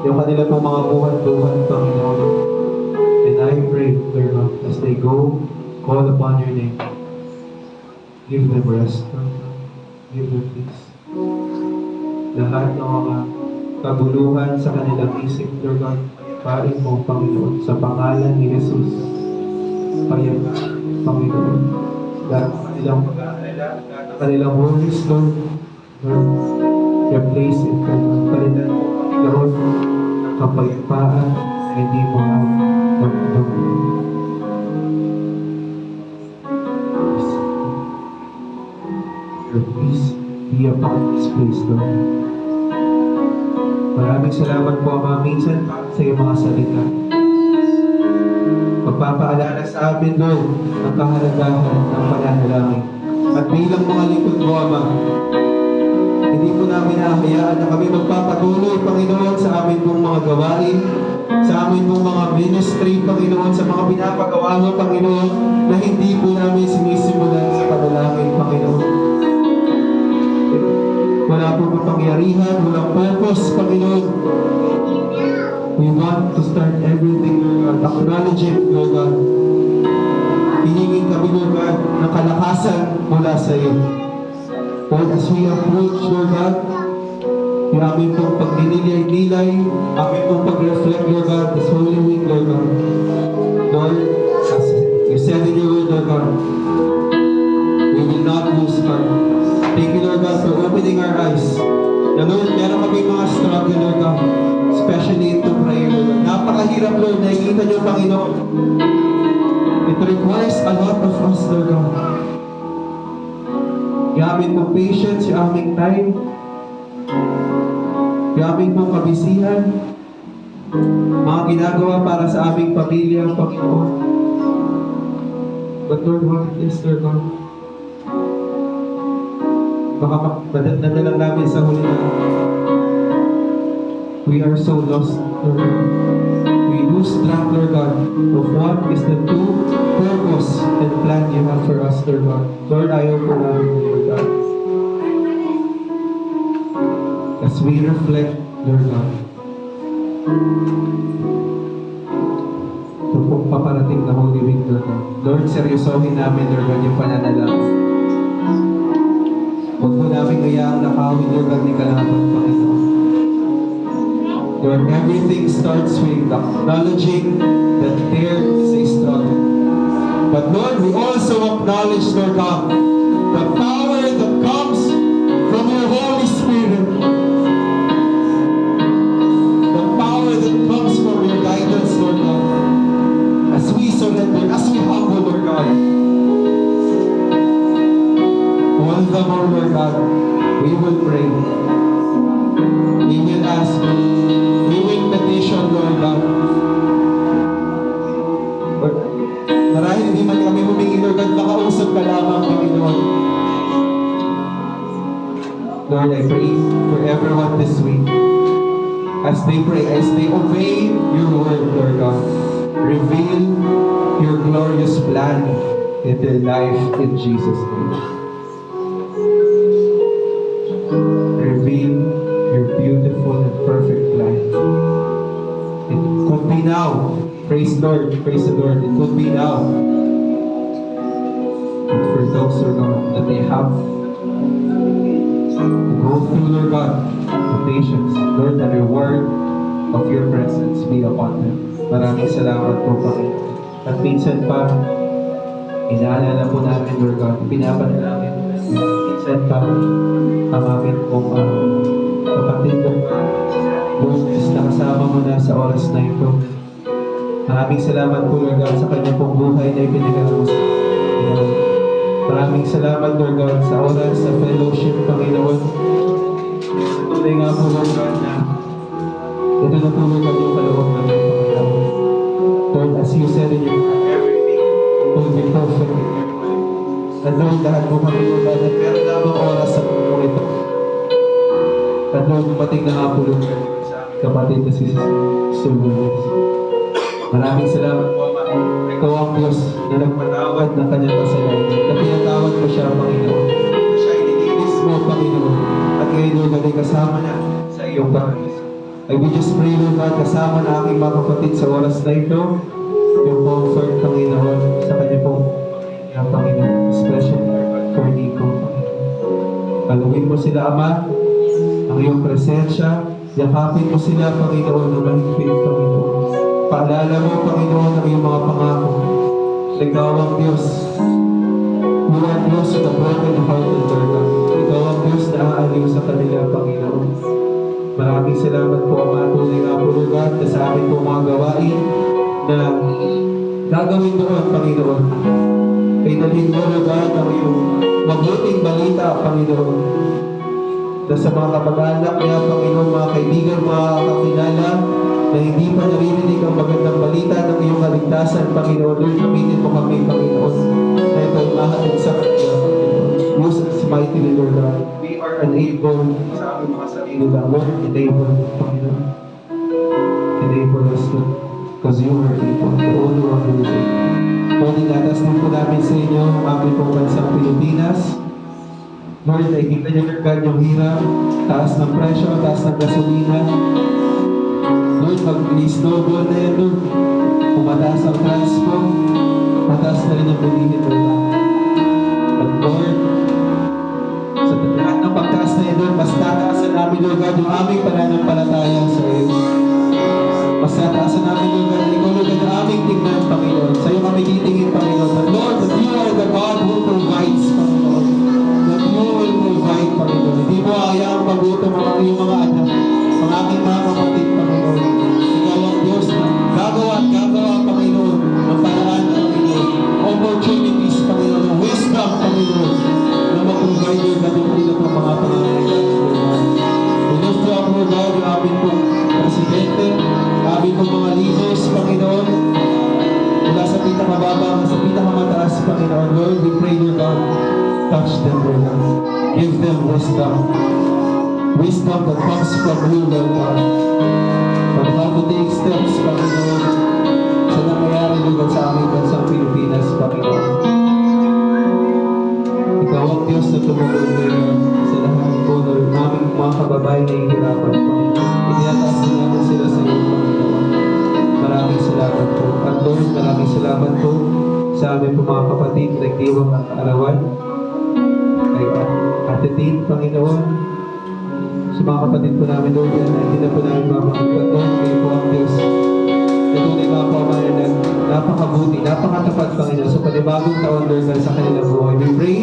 Yung kanila pong mga buhat-buhat, Panginoon. And I pray, Lord, as they go, call upon your name. Give them rest, Lord. Give them peace. Lahat ng mga kabuluhan sa kanilang isip, Lord God, parin mo, Panginoon, sa pangalan ni Jesus. Kaya, Panginoon, lahat ng kanilang worries, Lord, replace it, palitan mo, Panginoon, ng kapayapaan na hindi mo magdong. Your peace be upon this place, Lord. Maraming salamat po, Ama, minsan sa iyong mga salita. Pagpapaalala sa amin, Lord, ang kahalagahan ng pananalangin. At bilang mga lingkod mo, Ama, hindi po namin nakakayaan na kami magpapatuloy, Panginoon, sa amin pong mga gawain, sa amin pong mga ministry, Panginoon, sa mga pinapagawa mo, Panginoon, na hindi po namin sinisimulan sa panalangin, Panginoon. Wala po mapangyarihan, walang purpose, Panginoon. We want to start everything, Lord God, acknowledging, Lord God. Hiningin kami, Lord God, ng kalakasan mula sa iyo. Lord, as we approach, Lord God, yung aming pong pagdinilay-nilay, aming pong pag-reflect, Lord God, this Holy Week, Lord God. Lord, as you said in your word, Lord God, we will not lose heart. Thank you, Lord God, for opening our eyes. Na Lord, meron kami mga struggle, Lord God, especially into prayer, Lord God. Napakahirap, Lord, nakikita niyo, Panginoon. It requires a lot of us, Lord God. Yung aming pong patience, yung aming time, yung aming pong kabisihan, mga ginagawa para sa aming pamilya, Panginoon. But Lord, what it is, Lord God? Baka madala namin sa huli na we are so lost, Lord God. We lose track, Lord God, of what is the true purpose and plan you have for us, Lord God. Lord, ayaw po namin, Lord God. As we reflect, Lord God, ito pong paparating na Holy Week, Lord God. Lord, seryosohin namin, Lord God, yung pananalangin. Huwag mo namin ngayaang nakawin, Lord God, ni kalaban, Panginoon. Lord, everything starts with acknowledging that there is a struggle. But Lord, we also acknowledge, Lord God, the power that comes from your Holy Spirit. The power that comes from your guidance, Lord God. As we surrender, as we humble, Lord God. All the more, Lord God, we will pray. We will ask. We will petition, Lord God. Lord, marahil hindi man kami humingi, Lord God, makausap ka lamang, Panginoon. Lord, I pray for everyone this week. As they pray, as they obey your word, Lord God, reveal your glorious plan in their life in Jesus' name. Reveal your beautiful and perfect plan. It could be now. Praise Lord, praise the Lord. It could be now. But for those, Lord God, that they have to go through, Lord God, the patience, Lord, the reward of your presence be upon them. Maraming salamat po, Panginoon. At minsan pa, inaalala po namin, Lord God, pinapanalangin. Minsan pa, ang aming pong kapatid, Lord God, Lord, is nakasama mo na sa oras na ito. Maraming salamat po, Lord God, sa kanyang pong buhay na ipinagalaos. Maraming salamat, Lord God, sa oras, sa fellowship, Panginoon. Tunay nga po, Lord God, na ito na po, Lord God, yung kalawang namin, Panginoon. Lord, as you said in your word, everything will be perfect in your way. At Lord, lahat po kami, Lord God, at meron lamang oras sa mundo ito. At Lord, dumating na nga po, Lord God, sa aming kapatid na si Sister Lourdes. Maraming salamat po, Ama. Ikaw ang Diyos na nagpatawad ng kanyang kasalanan. Na pinatawad mo siya, Panginoon. Na siya iniligis mo, Panginoon. At ngayon, Lord God, ay kasama na sa iyong paraiso. I will just pray, Lord God, kasama na aking mga kapatid sa oras na ito. Yung comfort, Panginoon, sa kanya pong Panginoon. Especially, Lord God, for Nico, Panginoon. Alawin mo sila, Ama, ang iyong presensya. Yakapin mo sila, Panginoon, na mahigpit, Panginoon. Paalala mo, Panginoon, ang iyong mga pangako. Ikaw ang Diyos. You are close to the broken hearted, Lord God. Ikaw ang Diyos na aaliw sa kanila, Panginoon. Maraming salamat po, Ama. Tunay nga po, Lord God, na sa amin po mga gawain na gagawin doon, Panginoon. Kay dalhin mo, Lord God, ang iyong mabuting balita, Panginoon. Na sa mga kamag-anak niya, Panginoon, mga kaibigan, mga kakilala, na hindi pa naririnig ang magandang balita ng iyong kaligtasan, Panginoon. Lord, gamitin mo kami, Panginoon, na ito ay mahatid sa kanila, Panginoon. Use us mightily, Lord God. We are unable sa aming mga sarili lang. Lord, enable, Panginoon. Enable us, Lord. Because you are able, the owner of everything. Lord, ilatas din po namin sa inyo ang aming pong bansang Pilipinas. Lord, nakikita niyo, Lord God, yung hirap, taas ng presyo, taas ng gasolina. Lord, mag-snowball na yan, Lord. Kung mataas ang transpo, mataas na rin ang bilihin, Lord. But Lord, sa lahat ng pagtaas na yan, Lord, mas tataasan namin, Lord God, yung aming pananampalataya sa iyo. Mas tataasan namin, Lord God, ikaw, Lord God, ang aming tingnan, Panginoon. Sa iyo kami titingin, Panginoon. But Lord, that you are the God who provides, Panginoon. That you will provide, Panginoon. Hindi mo ayaang magutom ang iyong mga anak, ang aking mga kapatid, Panginoon. Ikaw ang Diyos na gagawa at gagawa, Panginoon, ng paraan, Panginoon. Opportunities, Panginoon. Wisdom, Panginoon, na mag-provide, Lord God, yung ulit ng mga pangangailangan, Lord God. We lift you up, Lord God, yung aming pong presidente, aming pong mga leaders, Panginoon, mula sa pinakamababa hanggang sa pinakamataas, Panginoon. Lord, we pray, Lord God, touch them, Lord God. Give them wisdom. Wisdom that comes from you, Lord God. On how to take steps, Panginoon, sa nangyayari, Lord God, sa aming bansang Pilipinas, Panginoon. Ikaw ang Diyos na tumulong, Lord God, sa lahat po, Lord, aming mga kababayan na hihirapan, Panginoon. Iniyataas na namin sila sa iyo, Panginoon. Maraming salamat po. At Lord, maraming salamat po sa aming po mga kapatid, nagdiwang ang arawan. Kay Ate Tin, Panginoon. Sa mga kapatid po namin, Lord, yan, hindi na po namin mamakipat, Lord, kayo po ang Diyos. Ito na mga pamahalan na napakabuti, napakatapat, Panginoon, sa panibagong taon, Lord, sa kanilang buhay. We pray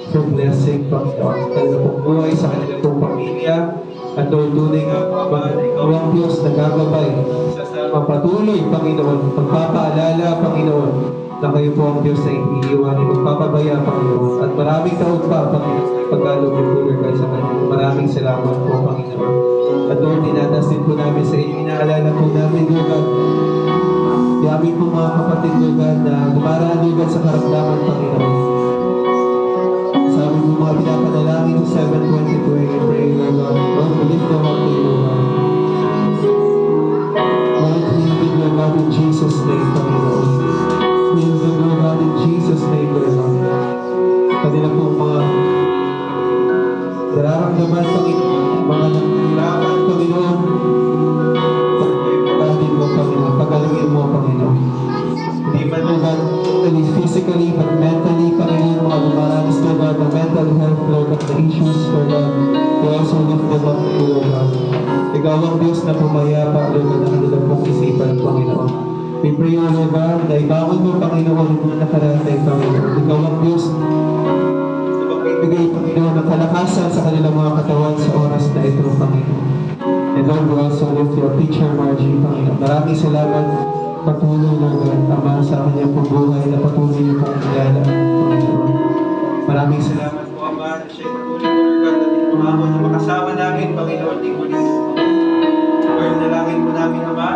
for blessing, Panginoon, sa kanilang pong buhay, sa kanilang pong pamilya. At Lord, tunay nga, pamahalan, ikaw ang Diyos na gagabay sa patuloy, Panginoon, pagpapaalala, Panginoon, na kayo po ang Diyos na iniiwan, magpapabaya, Panginoon. At maraming taon pa, Panginoon, pagkalog yung po, Lord, sa kanila. Maraming salamat po, Panginoon. At Lord, dinataas din po namin sa inyo. Inaalala po namin, Lord God, yung aming po mga kapatid, Lord God, na dumaraan, Lord God, sa karamdaman, Panginoon. Sa aming po mga pinapanalangin sa 7:22, I pray, Lord God, Lord, we lift them up to you, Lord God. Lord, heal them, Lord God, in Jesus' name, Panginoon. Heal them, Lord God, in Jesus' name, Lord God. Kanila po mga nararamdaman, Panginoon, mga nangirapan, Panginoon. Pagkakalin mo, Panginoon. Pagalingin mo, Panginoon. Hindi man, Lord God, totally physically, but mentally, Panginoon, mga lumaranis, Lord God, the mental health, Lord God, the issues, Lord God. We also lift them up to you, Lord God. Ikaw ang Diyos na pumayapa, Lord God, na kanilang pong isipan, Panginoon. We pray, O Lord God, na ibangon mo, Panginoon, yung mga nakaratay, Panginoon. Ikaw ang Diyos na magbibigay, Panginoon, ng kalakasan sa kanilang mga katawan sa oras na ito, Panginoon. And Lord, we also lift your teacher, Margie, Panginoon. Maraming salamat, patuloy, Lord God, Ama, sa kanyang pong buhay na patuloy niyo pong kilala, Panginoon. Maraming salamat po, Ama, na siya patuloy, Lord God, na umabot na makasama namin, Panginoon, di ko rin po. Lord, nalangin po namin, Ama.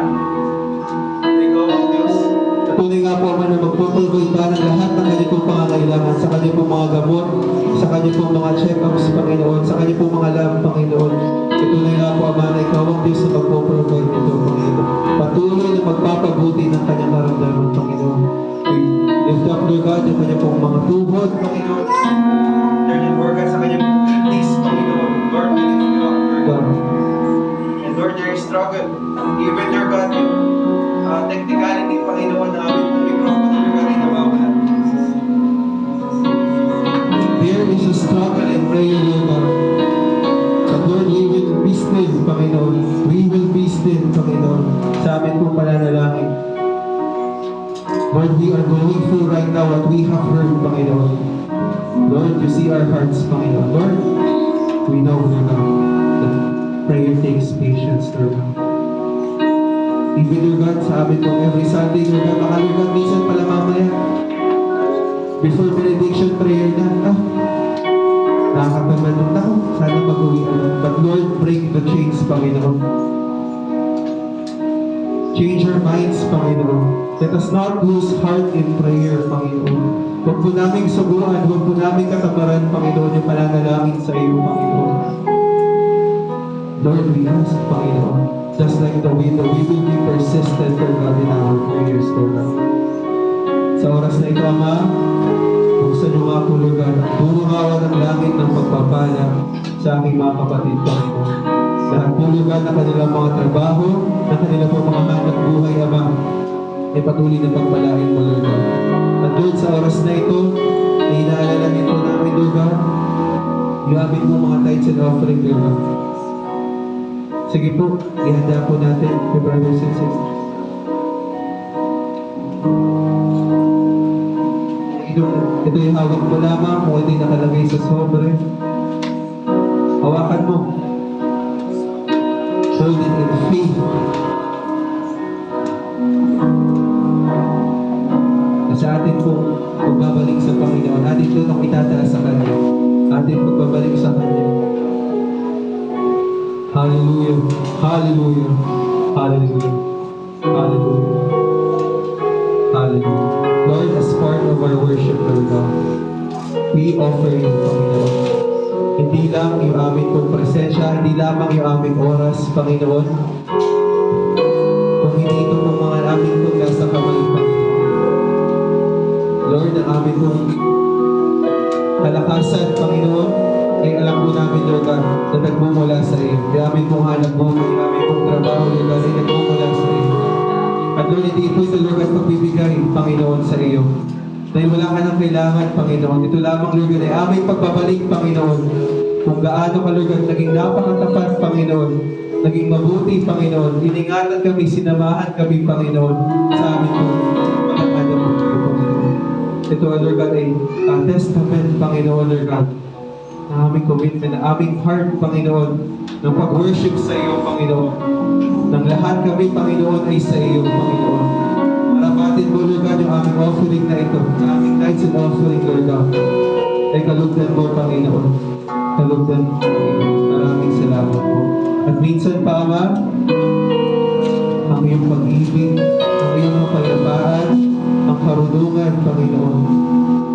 Ikaw ang Diyos. Patuloy nga po, Ama, na magpupulgoy pa ng lahat ng kanyang pong pangangailangan sa kanyang pong mga gamot, sa kanyang pong mga check-ups, Panginoon, sa kanyang pong mga lab, Panginoon. Patuloy nga po, Ama, na ikaw ang Diyos na magpupulgoy nito, Panginoon. Patuloy na magpapabuti ng kanyang maramdaman, Panginoon. We lift up, Lord God, yung kanyang pong mga tuhod, Panginoon. Turn and work sa kanyang kidneys, Panginoon. Lord, we lift you up, Lord God. And Lord, there is struggle. Even, Lord God, yung technicality, Panginoon, na aming pong microphone, Lord God, ay nawawala. There is a struggle in prayer, Lord God. But Lord, we will be still, Panginoon. We will be still, Panginoon, sa aming pong pananalangin. Lord, we are going through right now what we have heard, Panginoon. Lord, you see our hearts, Panginoon. Lord, we know, Lord God, that prayer takes patience, Lord God. Even, Lord God, sa amin pong every Sunday, Lord God, baka, Lord God, minsan pala mamaya, before benediction prayer na, nakakapamanong na, sana mag-uwi. But Lord, break the chains, Panginoon. Change our minds, Panginoon. Let us not lose heart in prayer, Panginoon. Huwag po naming subuan, huwag po naming katamaran, Panginoon, yung pananalangin sa iyo, Panginoon. Lord, we ask, Panginoon, just like the widow, we will be persistent, Lord God, in our prayers, Lord God. Sa oras na ito, Ama, buksan niyo nga po, Lord God, ang bumangawa ng langit ng pagpapala sa aking mga kapatid, Panginoon. Lahat po, Lord God, na kanilang mga trabaho, na kanilang mga ay patuloy na pagpalain mo, Lord God. At Lord, sa oras na ito, ay inaalala nito namin, Lord God, yung aming pong mga tithes and offering, Lord God. Sige po, ihanda po natin, my brothers and sisters. Ito yung hawak mo lamang kung ito'y nakalagay sa sobre. Hawakan mo. Hold it in faith. Na sa atin pong pagbabalik sa Panginoon, atin ito itong itataas sa Kanya. Atin pagbabalik sa Kanya. Hallelujah. Hallelujah. Hallelujah. Hallelujah. Hallelujah. Lord, as part of our worship, Lord God, we offer you, Panginoon. Hindi lang yung aming pong presensya, hindi lamang yung aming oras, Panginoon. Kung hindi ito pong mga aming pong nasa kamay, Panginoon. Lord, ang aming pong kalakasan, Panginoon, ay alam po namin, Lord God, na nagmumula sa iyo. Yung aming pong hanap buhay, yung aming pong trabaho, Lord God, ay nagmumula sa iyo. At Lord, hindi ito ito, Lord God, pagbibigay, Panginoon, sa iyo. Dahil wala ka nang kailangan, Panginoon. Ito lamang, Lord God, ay aming pagbabalik, Panginoon. Kung gaano ka, Lord God, naging napakatapat, Panginoon. Naging mabuti, Panginoon. Iningatan kami, sinamahan kami, Panginoon, sa amin po. Mga ano po kayo, Panginoon. Ito, Lord God, ay testament, Panginoon, Lord God. Na aming commitment, na aming heart, Panginoon, ng pag-worship sa iyo, Panginoon. Nang lahat kami, Panginoon, ay sa iyo, Panginoon. Marapatin mo, Lord God, yung aming offering na ito, yung aming tithes and offering, Lord God. Ay kalugdan mo, Panginoon. Kalugdan mo, Panginoon. Maraming salamat po. At minsan pa, Ama, ang iyong pag-ibig, ang iyong kapayapaan, ang karunungan, Panginoon.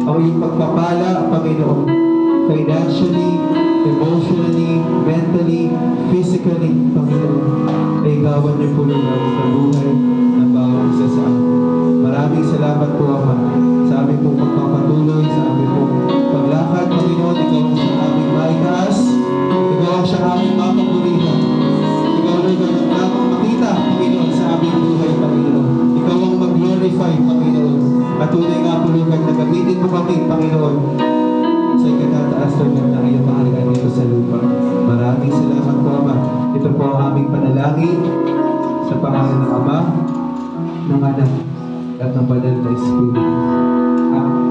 Ang iyong pagpapala, Panginoon. Financially, emotionally, mentally, physically, Panginoon, ay gawan niyo po Lord sa buhay ng bawat isa sa amin. Maraming salamat po, Ama, sa aming pong pagpapatuloy, sa aming pong paglakad, Panginoon. Ikaw ang siyang aming maitaas. Ikaw ang siyang aming mapapurihan. Ikaw, Lord, ang lamang makita, Panginoon, sa aming buhay, Panginoon. Ikaw ang mag-glorify, Panginoon. At tunay nga po, Lord, na gamitin mo kami, Panginoon, sa ikatataas, Lord, ng iyong mahalaga dito sa lupa. Maraming salamat po, Ama. Ito po ang aming panalangin sa pangalan ng Ama, ng Anak, at ng Banal na Espiritu. Amen.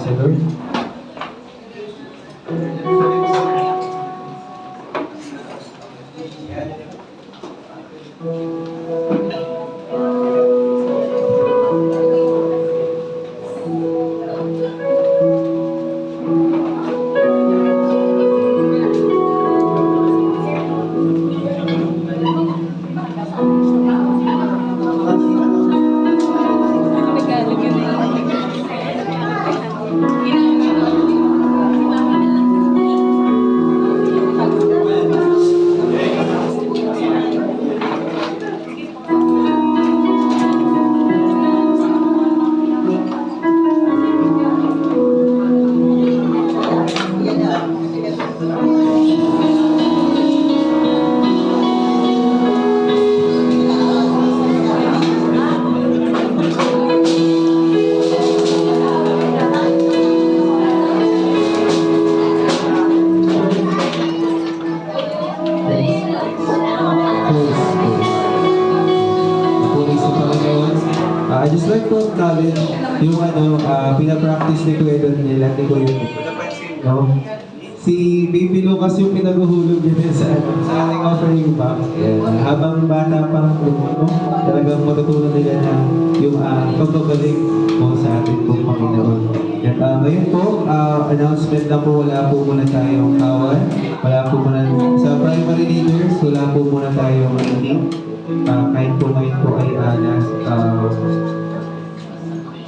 sa Lord. challenge yung pinapractice ni Kuya Daniel at ni Kuya Nick. No? Si Baby Lucas yung pinaguhulog din sa ating offering box. Habang bata pa, talagang matutunan nila na yung pagbabalik po sa ating pong Panginoon. At ngayon po, announcement na po, wala po muna tayong kawan. Wala po muna, sa primary leaders, wala po muna tayong meeting. Kahit po ngayon po ay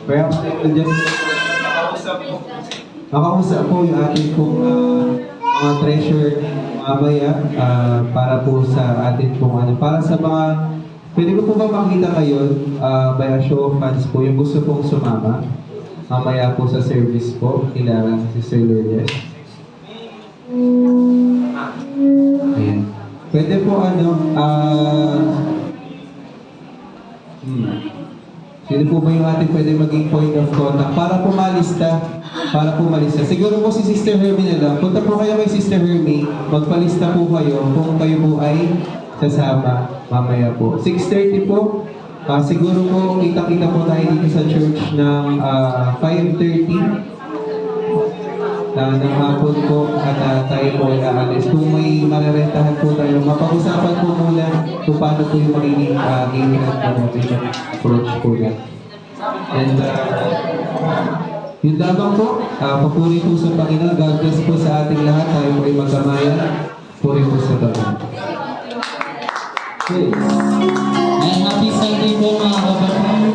perhaps I will just makausap po yung ating pong mga treasure mamaya para po sa ating pong para sa mga pwede ko po ba makita ngayon by a show of hands po yung gusto pong sumama mamaya po sa service po kila Sister Lourdes. Ayan. Pwede po sino po ba yung ating pwede maging point of contact para po malista? Siguro po si Sister Hermie na lang. Punta po kayo kay Sister Hermie. Magpalista po kayo kung kayo po ay sasama mamaya po. 6:30 po. Siguro po kita-kita po tayo dito sa church ng 5:30 ng hapon po at tayo po ay aalis. Kung may marerentahan po tayo, mapag-usapan po muna kung paano po yung magiging gaming at approach po yan. And yun lamang po, papuri po sa Panginoon. God bless po sa ating lahat. Tayo po ay magkamayan. Puri po sa Panginoon. And happy Sunday po mga kapatid.